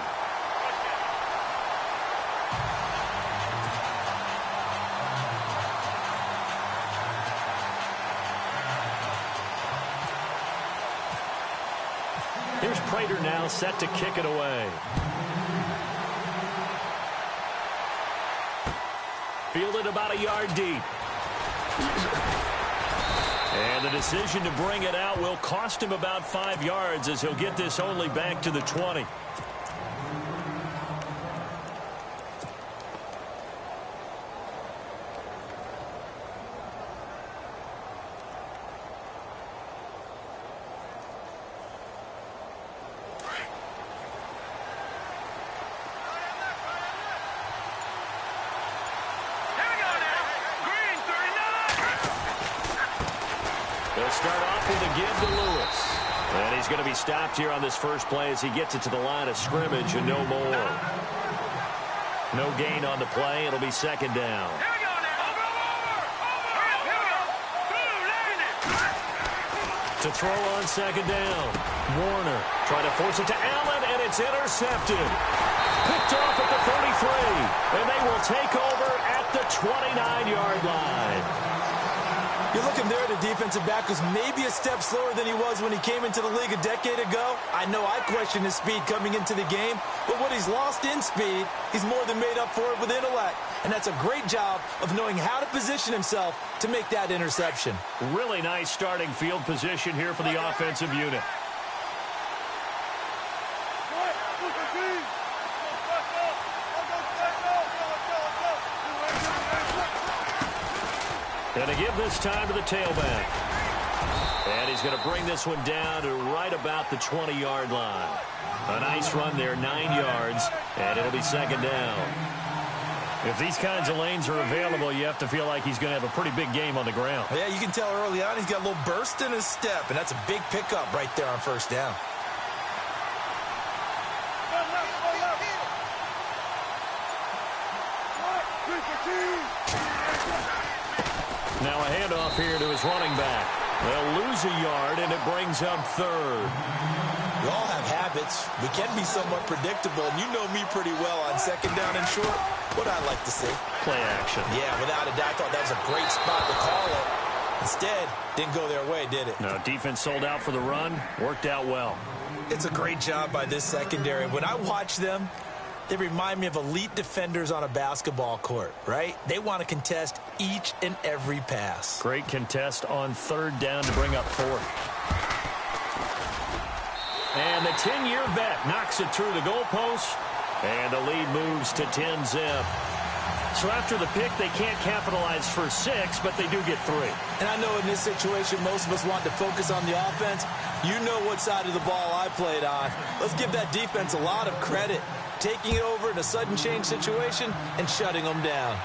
Here's Prater now set to kick it away. Fielded about a yard deep. And the decision to bring it out will cost him about 5 yards as he'll get this only back to the 20. They'll start off with a give to Lewis. And he's going to be stopped here on this first play as he gets it to the line of scrimmage and no more. No gain on the play. It'll be second down. To throw on second down. Warner trying to force it to Allen, and it's intercepted. Picked off at the 33. And they will take over at the 29-yard line. You're looking there at a defensive back who's maybe a step slower than he was when he came into the league a decade ago. I know I questioned his speed coming into the game, but what he's lost in speed, he's more than made up for it with intellect. And that's a great job of knowing how to position himself to make that interception. Really nice starting field position here for the offensive unit. Going to give this time to the tailback. And he's going to bring this one down to right about the 20-yard line. A nice run there, 9 yards, and it'll be second down. If these kinds of lanes are available, you have to feel like he's going to have a pretty big game on the ground. Yeah, you can tell early on he's got a little burst in his step, and that's a big pickup right there on first down. Now a handoff here to his running back. They'll lose a yard, and it brings up third. We all have habits. We can be somewhat predictable, and you know me pretty well on second down and short. What I like to see. Play action. Yeah, without a doubt, I thought that was a great spot to call it. Instead, didn't go their way, did it? No, defense sold out for the run. Worked out well. It's a great job by this secondary. When I watch them, they remind me of elite defenders on a basketball court, right? They want to contest each and every pass. Great contest on third down to bring up fourth. And the 10-year vet knocks it through the goalpost, and the lead moves to 10-zip. So after the pick, they can't capitalize for 6, but they do get 3. And I know in this situation, most of us want to focus on the offense. You know what side of the ball I played on. Let's give that defense a lot of credit, taking it over in a sudden change situation and shutting them down.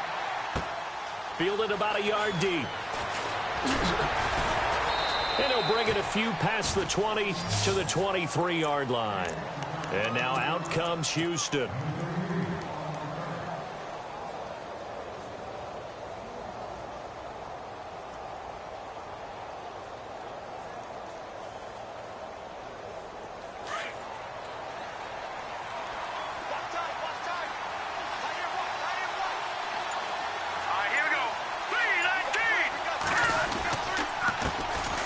Fielded about a yard deep. And he'll bring it a few past the 20 to the 23-yard line. And now out comes Houston.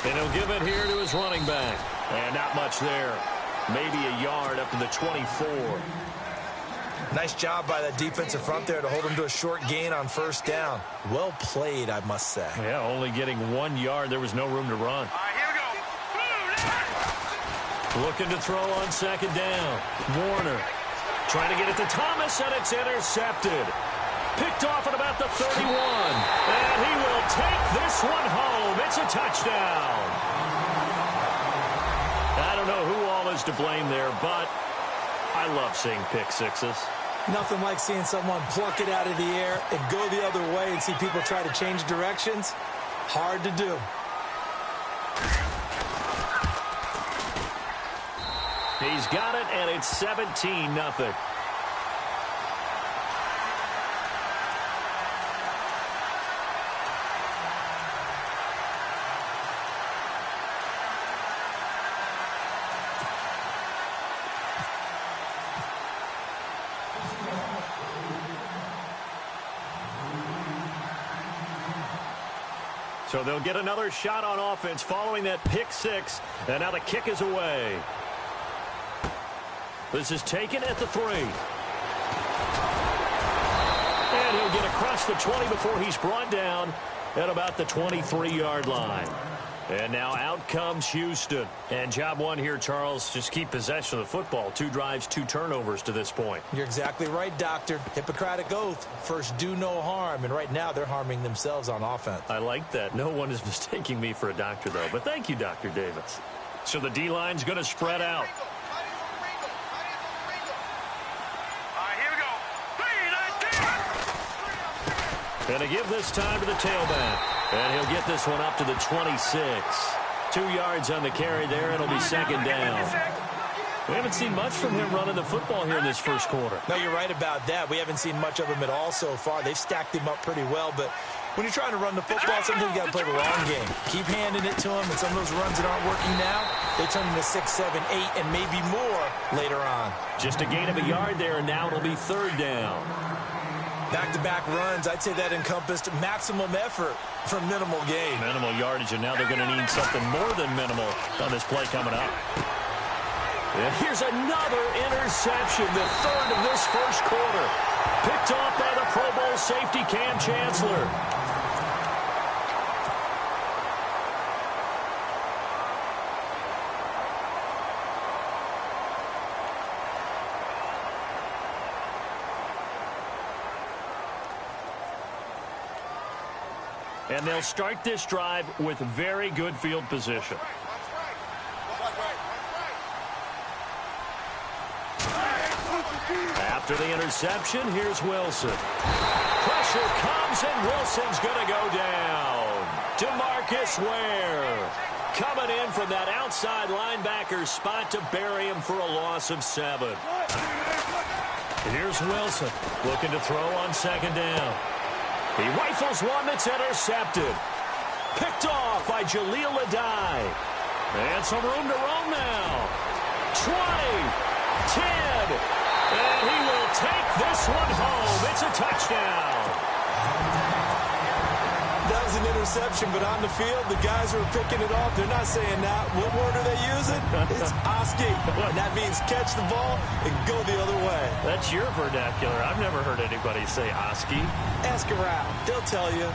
And he'll give it here to his running back. And not much there. Maybe a yard up to the 24. Nice job by that defensive front there to hold him to a short gain on first down. Well played, I must say. Yeah, only getting 1 yard. There was no room to run. Looking to throw on second down. Warner trying to get it to Thomas, and it's intercepted. Picked off at about the 31. And he will take this one home. It's a touchdown. I don't know who all is to blame there, but I love seeing pick sixes. Nothing like seeing someone pluck it out of the air and go the other way and see people try to change directions. Hard to do. He's got it, and it's 17-0. So they'll get another shot on offense following that pick six. And now the kick is away. This is taken at the 3. And he'll get across the 20 before he's brought down at about the 23-yard line. And now out comes Houston. And job one here, Charles, just keep possession of the football. 2 drives, 2 turnovers to this point. You're exactly right, Doctor. Hippocratic oath. First, do no harm. And right now, they're harming themselves on offense. I like that. No one is mistaking me for a doctor, though. But thank you, Dr. Davis. So the D-line's going to spread out. And to give this time to the tailback. And he'll get this one up to the 26. 2 yards on the carry there. It'll be second down. We haven't seen much from him running the football here in this first quarter. No, you're right about that. We haven't seen much of him at all so far. They've stacked him up pretty well. But when you're trying to run the football, sometimes you got to play the long game. Keep handing it to him. And some of those runs that aren't working now, they turn into 6, 7, 8, and maybe more later on. Just a gain of a yard there, and now it'll be third down. Back-to-back runs, I'd say that encompassed maximum effort for minimal gain. Minimal yardage, and now they're going to need something more than minimal on this play coming up. And here's another interception, the third of this first quarter. Picked off by the Pro Bowl safety Cam Chancellor. And they'll start this drive with very good field position. After the interception, here's Wilson. Pressure comes, and Wilson's going to go down. DeMarcus Ware coming in from that outside linebacker spot to bury him for a loss of 7. Here's Wilson looking to throw on second down. He rifles one that's intercepted. Picked off by Jaleel Adai. And some room to roam now. 20, 10, and he will take this one home. It's a touchdown. That was an interception, but on the field, the guys who are picking it off, they're not saying that. What word are they using? It's Oski. And that means catch the ball and go the other way. That's your vernacular. I've never heard anybody say Oski. Ask around. They'll tell you.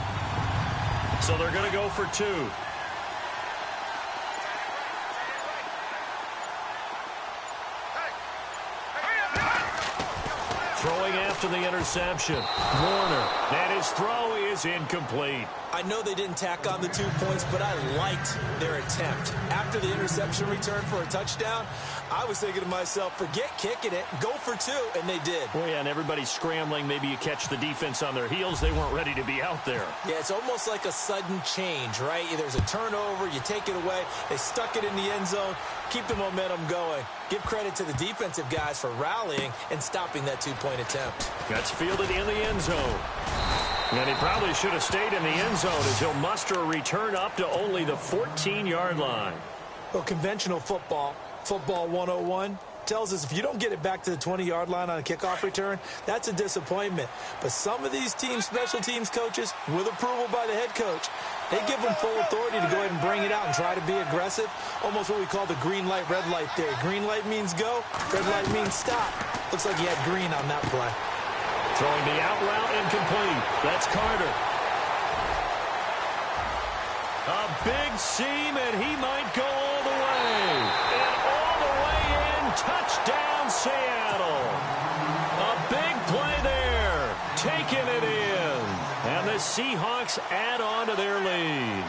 So they're going to go for 2. Throwing after the interception. Warner. And his throw is incomplete. I know they didn't tack on the 2 points, but I liked their attempt. After the interception return for a touchdown, I was thinking to myself, forget kicking it, go for 2, and they did. Well, yeah, and everybody's scrambling. Maybe you catch the defense on their heels. They weren't ready to be out there. Yeah, it's almost like a sudden change, right? There's a turnover, you take it away, they stuck it in the end zone, keep the momentum going. Give credit to the defensive guys for rallying and stopping that 2-point attempt. That's fielded in the end zone. And he probably should have stayed in the end zone as he'll muster a return up to only the 14-yard line. Well, conventional football 101, tells us if you don't get it back to the 20-yard line on a kickoff return, that's a disappointment. But some of these teams, special teams coaches, with approval by the head coach, they give them full authority to go ahead and bring it out and try to be aggressive. Almost what we call the green light, red light theory. Green light means go, red light means stop. Looks like he had green on that play. Throwing the out route incomplete. That's Carter. A big seam, and he might go all the way. And all the way in, touchdown Seattle. A big play there, taking it in. And the Seahawks add on to their lead.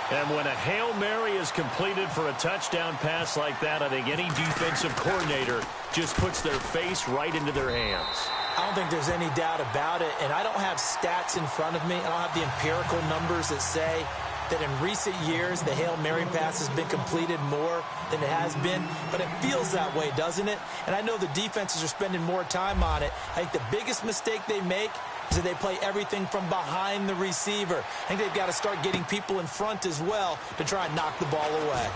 And when a Hail Mary is completed for a touchdown pass like that, I think any defensive coordinator just puts their face right into their hands. I don't think there's any doubt about it, and I don't have stats in front of me. I don't have the empirical numbers that say that in recent years the Hail Mary pass has been completed more than it has been, but it feels that way, doesn't it? And I know the defenses are spending more time on it. I think the biggest mistake they make is that they play everything from behind the receiver. I think they've got to start getting people in front as well to try and knock the ball away.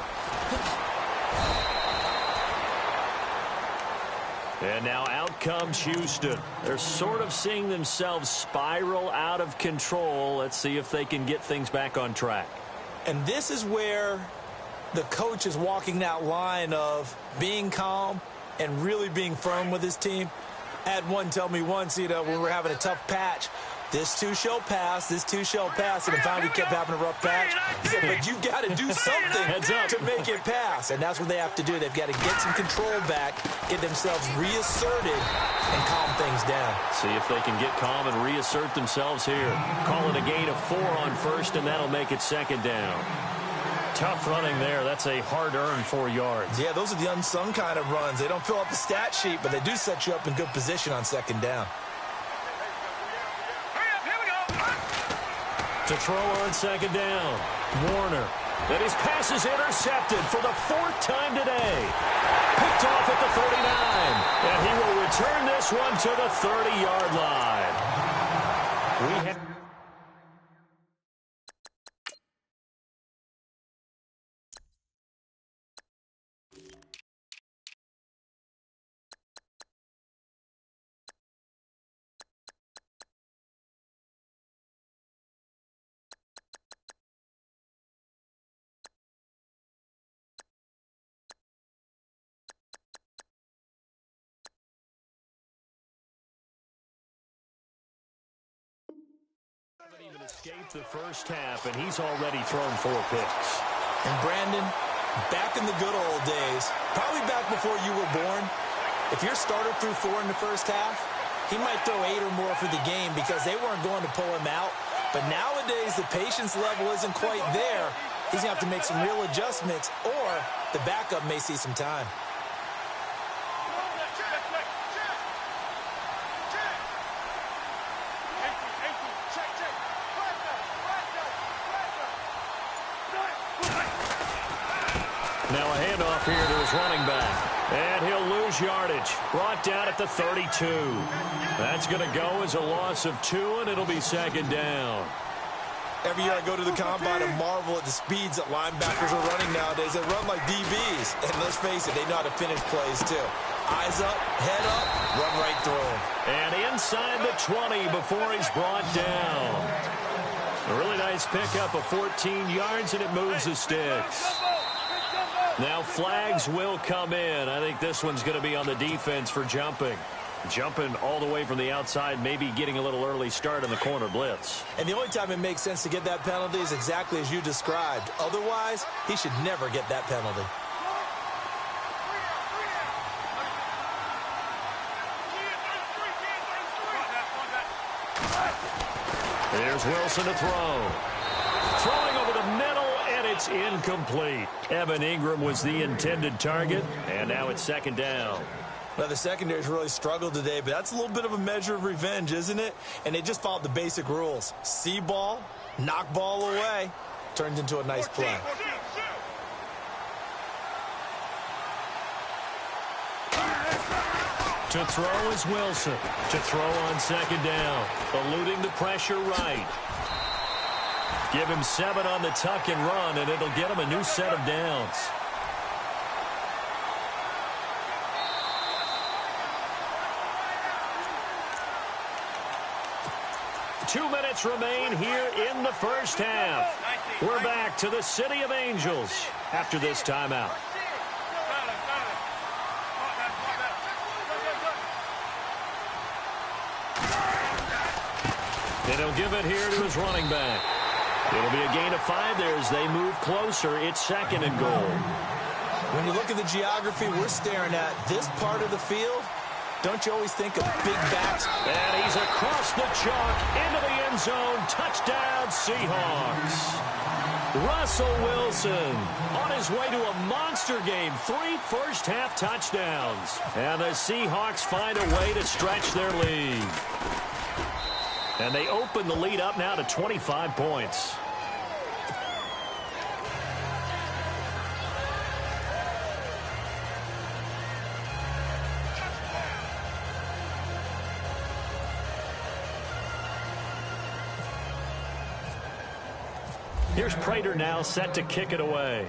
And now out comes Houston. They're sort of seeing themselves spiral out of control. Let's see if they can get things back on track. And this is where the coach is walking that line of being calm and really being firm with his team. I had one tell me once, when we were having a tough patch, this too shall pass, this too shall pass. And finally we kept having a rough patch. He said, but you got to do something to make it pass. And that's what they have to do. They've got to get some control back, get themselves reasserted, and calm things down. See if they can get calm and reassert themselves here. Call it a gain of 4 on first, and that'll make it second down. Tough running there. That's a hard-earned 4 yards. Yeah, those are the unsung kind of runs. They don't fill up the stat sheet, but they do set you up in good position on second down. To throw on second down, Warner. And his pass is intercepted for the 4th time today. Picked off at the 39. And he will return this one to the 30-yard line. We have... even escaped the first half, and he's already thrown 4 picks. And Brandon, back in the good old days, probably back before you were born, if your starter threw 4 in the first half, he might throw 8 or more for the game because they weren't going to pull him out. But nowadays, the patience level isn't quite there. He's going to have to make some real adjustments, or the backup may see some time. Now a handoff here to his running back. And he'll lose yardage. Brought down at the 32. That's going to go as a loss of 2, and it'll be second down. Every year I go to the combine and marvel at the speeds that linebackers are running nowadays. They run like DBs. And let's face it, they know how to finish plays too. Eyes up, head up, run right through them. And inside the 20 before he's brought down. A really nice pickup of 14 yards, and it moves the sticks. Now flags will come in. I think this one's going to be on the defense for jumping. Jumping all the way from the outside, maybe getting a little early start in the corner blitz. And the only time it makes sense to get that penalty is exactly as you described. Otherwise, he should never get that penalty. Here's Wilson to throw. Throwing over the middle, and it's incomplete. Evan Ingram was the intended target, and now it's second down. Well, the secondary's really struggled today, but that's a little bit of a measure of revenge, isn't it? And they just followed the basic rules. See ball, knock ball away. Turns into a nice play. To throw is Wilson. To throw on second down. Eluding the pressure right. Give him 7 on the tuck and run, and it'll get him a new set of downs. Two minutes remain here in the first half. We're back to the City of Angels after this timeout. And he'll give it here to his running back. It'll be a gain of 5 there as they move closer. It's second and goal. When you look at the geography we're staring at, this part of the field, don't you always think of big backs? And he's across the chalk into the end zone. Touchdown, Seahawks. Russell Wilson on his way to a monster game. 3 first-half touchdowns. And the Seahawks find a way to stretch their lead. And they open the lead up now to 25 points. Here's Prater now set to kick it away.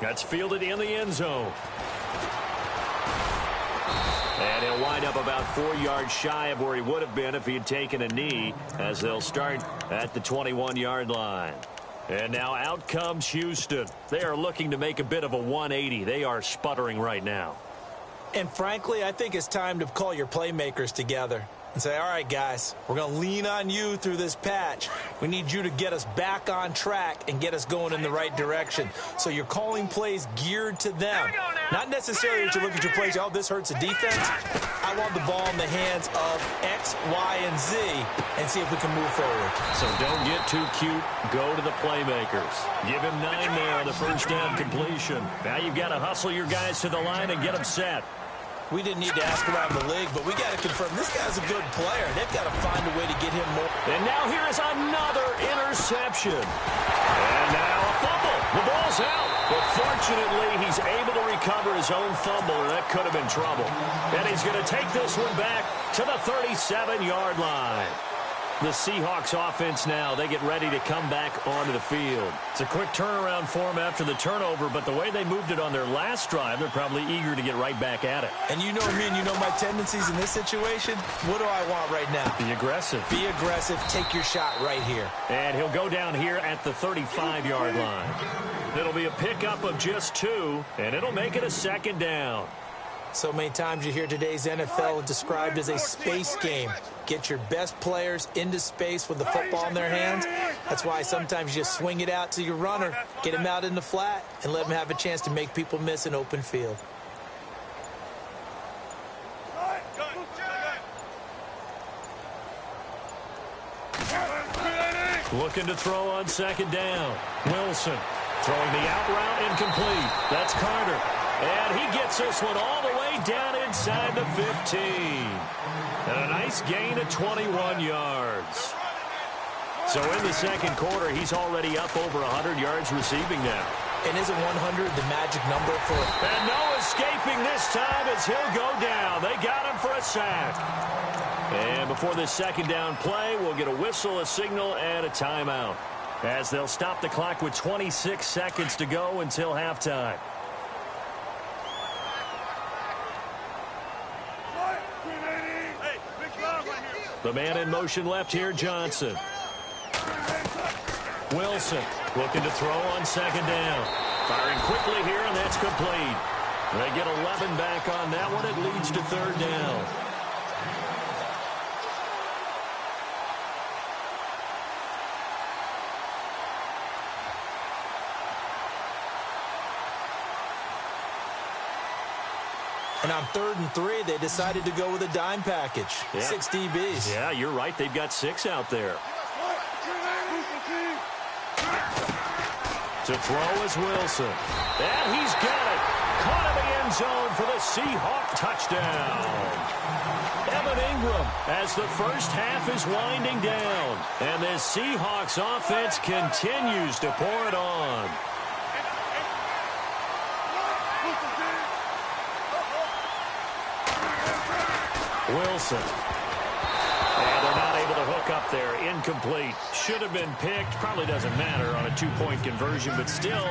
That's fielded in the end zone. And he'll wind up about 4 yards shy of where he would have been if he had taken a knee, as they'll start at the 21-yard line. And now out comes Houston. They are looking to make a bit of a 180. They are sputtering right now. And frankly, I think it's time to call your playmakers together and say, all right, guys, we're going to lean on you through this patch. We need you to get us back on track and get us going in the right direction. So you're calling plays geared to them. Not necessarily that you look at your plays, oh, this hurts the defense. I want the ball in the hands of X, Y, and Z and see if we can move forward. So don't get too cute. Go to the playmakers. Give him 9 there on the first down completion. Now you've got to hustle your guys to the line and get them set. We didn't need to ask around the league, but we got to confirm this guy's a good player. They've got to find a way to get him more. And now here is another interception. And now a fumble. The ball's out. But fortunately, he's able to recover his own fumble, and that could have been trouble. And he's going to take this one back to the 37-yard line. The Seahawks offense now, they get ready to come back onto the field. It's a quick turnaround for them after the turnover, but the way they moved it on their last drive, they're probably eager to get right back at it. And you know me and you know my tendencies in this situation. What do I want right now? Be aggressive. Be aggressive. Take your shot right here. And he'll go down here at the 35-yard line. It'll be a pickup of just 2, and it'll make it a second down. So many times you hear today's NFL described as a space game. Get your best players into space with the football in their hands. That's why sometimes you just swing it out to your runner, get him out in the flat, and let him have a chance to make people miss an open field. Looking to throw on second down. Wilson throwing the out route incomplete. That's Carter. And he gets this one all the way down inside the 15. And a nice gain of 21 yards. So in the second quarter, he's already up over 100 yards receiving now. And isn't 100 the magic number for it? And no escaping this time as he'll go down. They got him for a sack. And before this second down play, we'll get a whistle, a signal, and a timeout, as they'll stop the clock with 26 seconds to go until halftime. The man in motion left here, Johnson. Wilson looking to throw on second down. Firing quickly here, and that's complete. They get 11 back on that one. It leads to third down. And on 3rd and 3, they decided to go with a dime package. Yeah. 6 DBs. Yeah, you're right. They've got 6 out there. To throw is Wilson. And he's got it. Caught in the end zone for the Seahawk touchdown. Evan Ingram as the first half is winding down. And this Seahawks offense continues to pour it on. Wilson. And they're not able to hook up there. Incomplete. Should have been picked. Probably doesn't matter on a 2-point conversion, but still,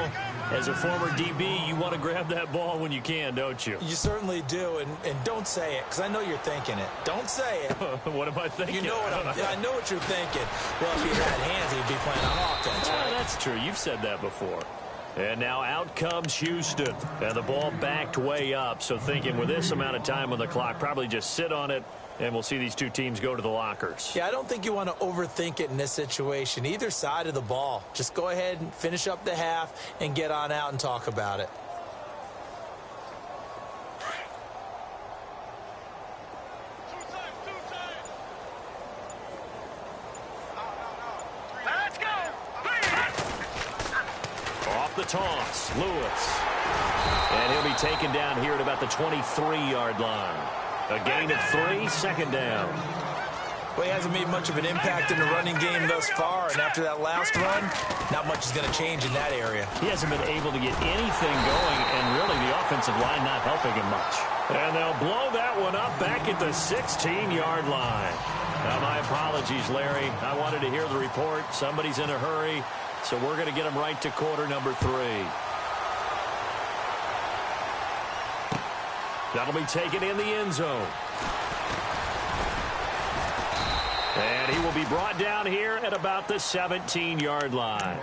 as a former DB, you want to grab that ball when you can, don't you? You certainly do, and don't say it, because I know you're thinking it. Don't say it. What am I thinking? You know what I know what you're thinking. Well, if he had hands, he'd be playing on offense, right? That's true. You've said that before. And now out comes Houston. And the ball backed way up. So thinking with this amount of time on the clock, probably just sit on it, and we'll see these two teams go to the lockers. Yeah, I don't think you want to overthink it in this situation. Either side of the ball. Just go ahead and finish up the half and get on out and talk about it. The toss, Lewis. And he'll be taken down here at about the 23-yard line. A gain of 3, second down. Well, he hasn't made much of an impact in the running game thus far, and after that last run, not much is going to change in that area. He hasn't been able to get anything going, and really the offensive line not helping him much. And they'll blow that one up back at the 16-yard line. Now, my apologies, Larry. I wanted to hear the report. Somebody's in a hurry. So we're going to get him right to quarter number 3. That'll be taken in the end zone. And he will be brought down here at about the 17-yard line.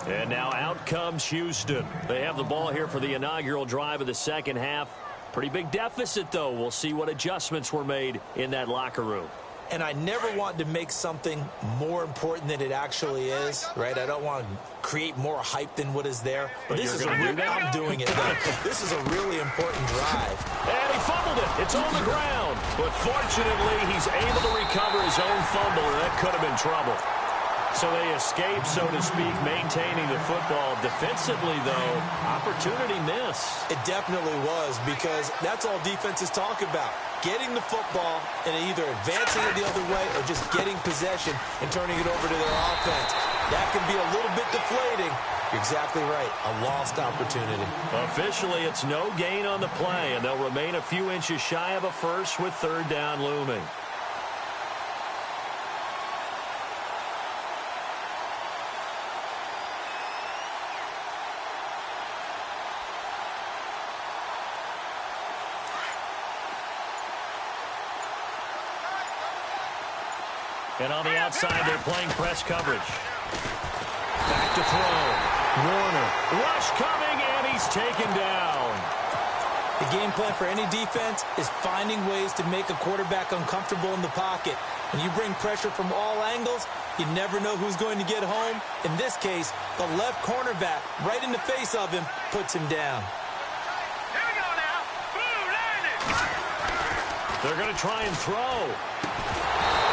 And now out comes Houston. They have the ball here for the inaugural drive of the second half. Pretty big deficit, though. We'll see what adjustments were made in that locker room. And I never want to make something more important than it actually is, right? I don't want to create more hype than what is there. But this is I'm doing it, though. This is a really important drive. And he fumbled it. It's on the ground. But fortunately, he's able to recover his own fumble, and that could have been trouble. So they escape, so to speak, maintaining the football. Defensively, though, opportunity miss. It definitely was, because that's all defenses talk about. Getting the football and either advancing it the other way or just getting possession and turning it over to their offense. That can be a little bit deflating. You're exactly right. A lost opportunity. Officially, it's no gain on the play, and they'll remain a few inches shy of a first with third down looming. And on the outside, they're playing press coverage. Back to throw. Warner. Rush coming, and he's taken down. The game plan for any defense is finding ways to make a quarterback uncomfortable in the pocket. When you bring pressure from all angles, you never know who's going to get home. In this case, the left cornerback, right in the face of him, puts him down. Here we go now. Boom, landed. They're going to try and throw.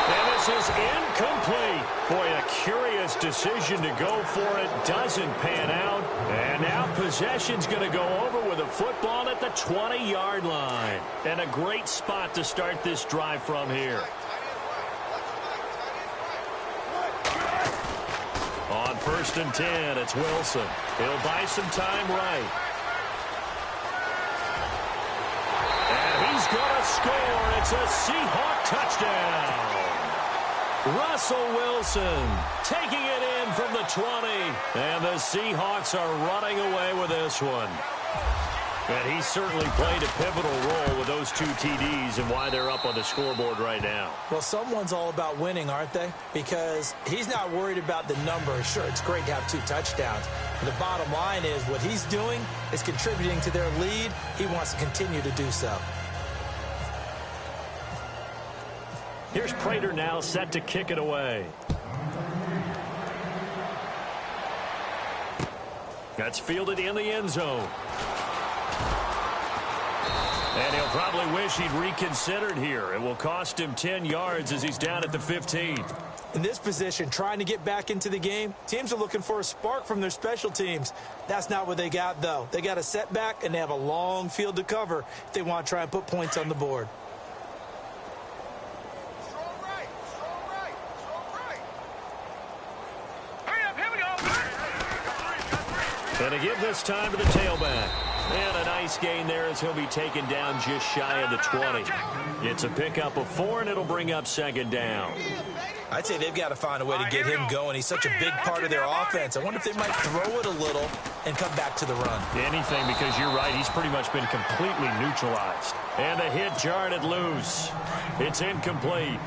And this is incomplete. Boy, a curious decision to go for it. Doesn't pan out. And now possession's going to go over with a football at the 20-yard line. And a great spot to start this drive from here. On 1st and 10, it's Wilson. He'll buy some time right. And he's going to score. It's a Seahawk touchdown. Russell Wilson taking it in from the 20. And the Seahawks are running away with this one. And he certainly played a pivotal role with those 2 TDs and why they're up on the scoreboard right now. Well, someone's all about winning, aren't they? Because he's not worried about the number. Sure, it's great to have 2 touchdowns. But the bottom line is what he's doing is contributing to their lead. He wants to continue to do so. Here's Prater now set to kick it away. That's fielded in the end zone. And he'll probably wish he'd reconsidered here. It will cost him 10 yards as he's down at the 15. In this position, trying to get back into the game, teams are looking for a spark from their special teams. That's not what they got, though. They got a setback, and they have a long field to cover if they want to try and put points on the board. And to give this time to the tailback. And a nice gain there as he'll be taken down just shy of the 20. It's a pickup of 4, and it'll bring up 2nd down. I'd say they've got to find a way to get him going. He's such a big part of their offense. I wonder if they might throw it a little and come back to the run. Anything, because you're right. He's pretty much been completely neutralized. And the hit jarred it loose. It's incomplete.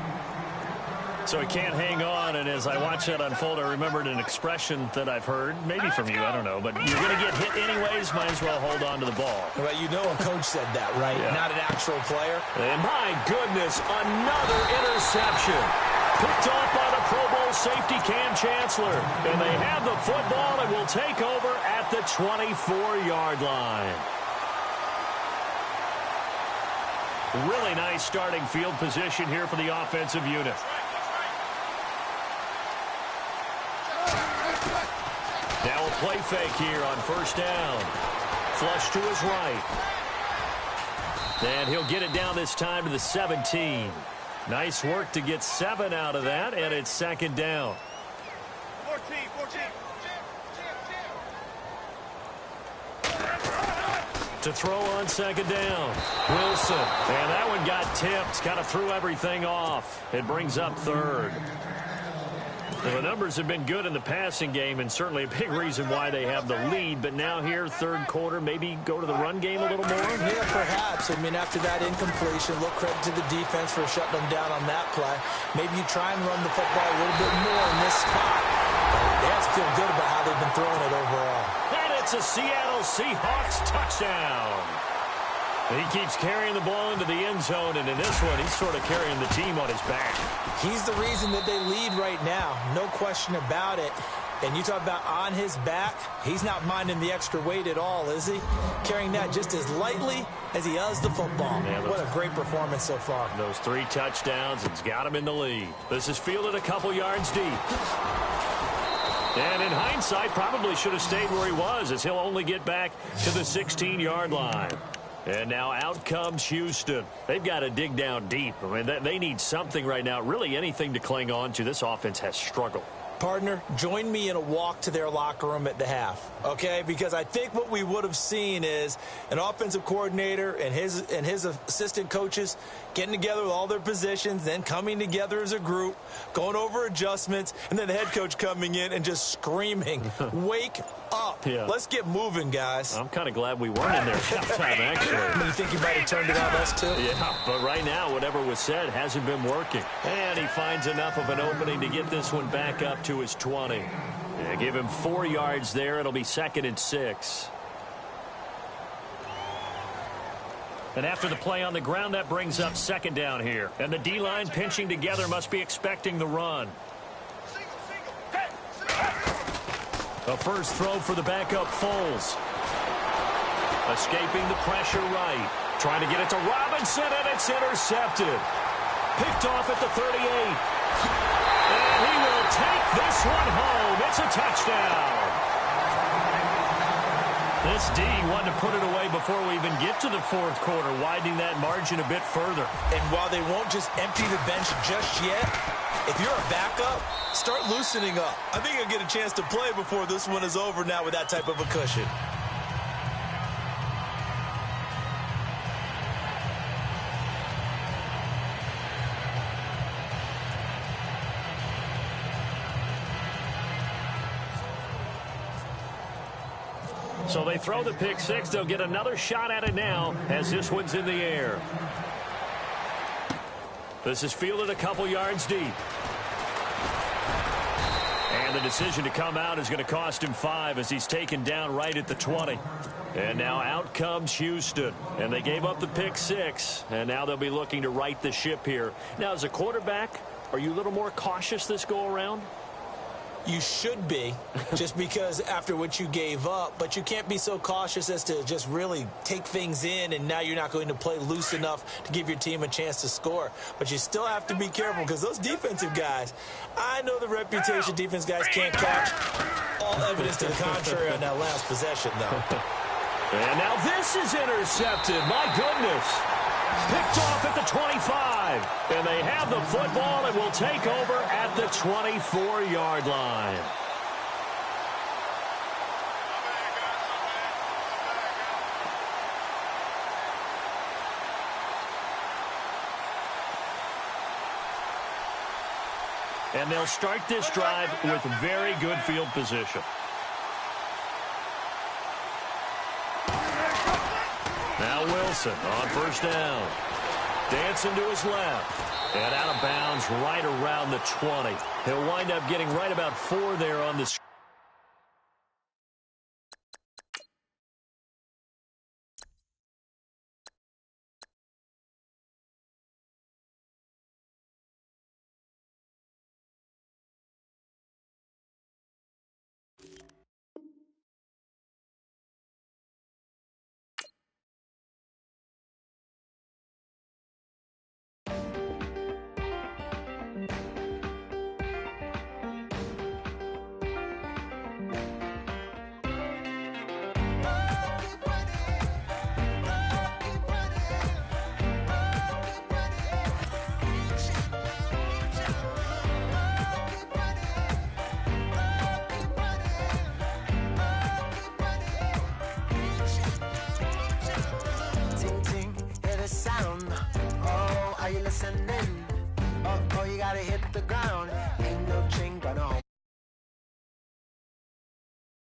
So he can't hang on, and as I watch that unfold, I remembered an expression that I've heard, maybe from you, I don't know, but you're going to get hit anyways, might as well hold on to the ball. Well, you know a coach said that, right? Yeah. Not an actual player. And my goodness, another interception. Picked off by the Pro Bowl safety Cam Chancellor. And they have the football and will take over at the 24-yard line. Really nice starting field position here for the offensive unit. Now a play fake here on 1st down. Flush to his right. And he'll get it down this time to the 17. Nice work to get 7 out of that, and it's 2nd down. 14. To throw on 2nd down. Wilson. And that one got tipped. Kind of threw everything off. It brings up 3rd. Well, the numbers have been good in the passing game, and certainly a big reason why they have the lead. But now here, third quarter, maybe go to the run game a little more? Yeah, perhaps. I mean, after that incompletion, a little credit to the defense for shutting them down on that play. Maybe you try and run the football a little bit more in this spot. They have to feel good about how they've been throwing it overall. And it's a Seattle Seahawks touchdown. He keeps carrying the ball into the end zone, and in this one, he's sort of carrying the team on his back. He's the reason that they lead right now, no question about it. And you talk about on his back, he's not minding the extra weight at all, is he? Carrying that just as lightly as he does the football. Yeah, what a great performance so far. Those 3 touchdowns, it's got him in the lead. This is fielded a couple yards deep. And in hindsight, probably should have stayed where he was, as he'll only get back to the 16-yard line. And now out comes Houston. They've got to dig down deep. I mean, they need something right now, really anything to cling on to. This offense has struggled. Partner, join me in a walk to their locker room at the half, okay? Because I think what we would have seen is an offensive coordinator and his assistant coaches getting together with all their positions, then coming together as a group, going over adjustments, and then the head coach coming in and just screaming, wake up. Yeah. Let's get moving, guys. I'm kind of glad we weren't in there at halftime, actually. You think you might have turned it on us, too? Yeah, but right now, whatever was said hasn't been working. And he finds enough of an opening to get this one back up to his 20. Yeah, give him 4 yards there. It'll be 2nd and 6. And after the play on the ground, that brings up 2nd down here. And the D-line pinching together must be expecting the run. A first throw for the backup Foles. Escaping the pressure right. Trying to get it to Robinson, and it's intercepted. Picked off at the 38. And he will take this one home. It's a touchdown. This D wanted to put it away before we even get to the 4th quarter, widening that margin a bit further. And while they won't just empty the bench just yet, if you're a backup, start loosening up. I think you'll get a chance to play before this one is over now with that type of a cushion. So they throw the pick 6. They'll get another shot at it now as this one's in the air. This is fielded a couple yards deep. And the decision to come out is going to cost him 5 as he's taken down right at the 20. And now out comes Houston. And they gave up the pick 6. And now they'll be looking to right the ship here. Now, as a quarterback, are you a little more cautious this go-around? You should be, just because after what you gave up, but you can't be so cautious as to just really take things in, and now you're not going to play loose enough to give your team a chance to score. But you still have to be careful, because those defensive guys, I know the reputation defense guys can't catch. All evidence to the contrary on that last possession, though. And now this is intercepted. My goodness. Picked off at the 25. And they have the football and will take over at the 24-yard line. And they'll start this drive with very good field position. Now Wilson on first down. Dancing to his left. And out of bounds right around the 20. He'll wind up getting right about 4 there on the screen. gotta hit the ground. Ain't no ching but on.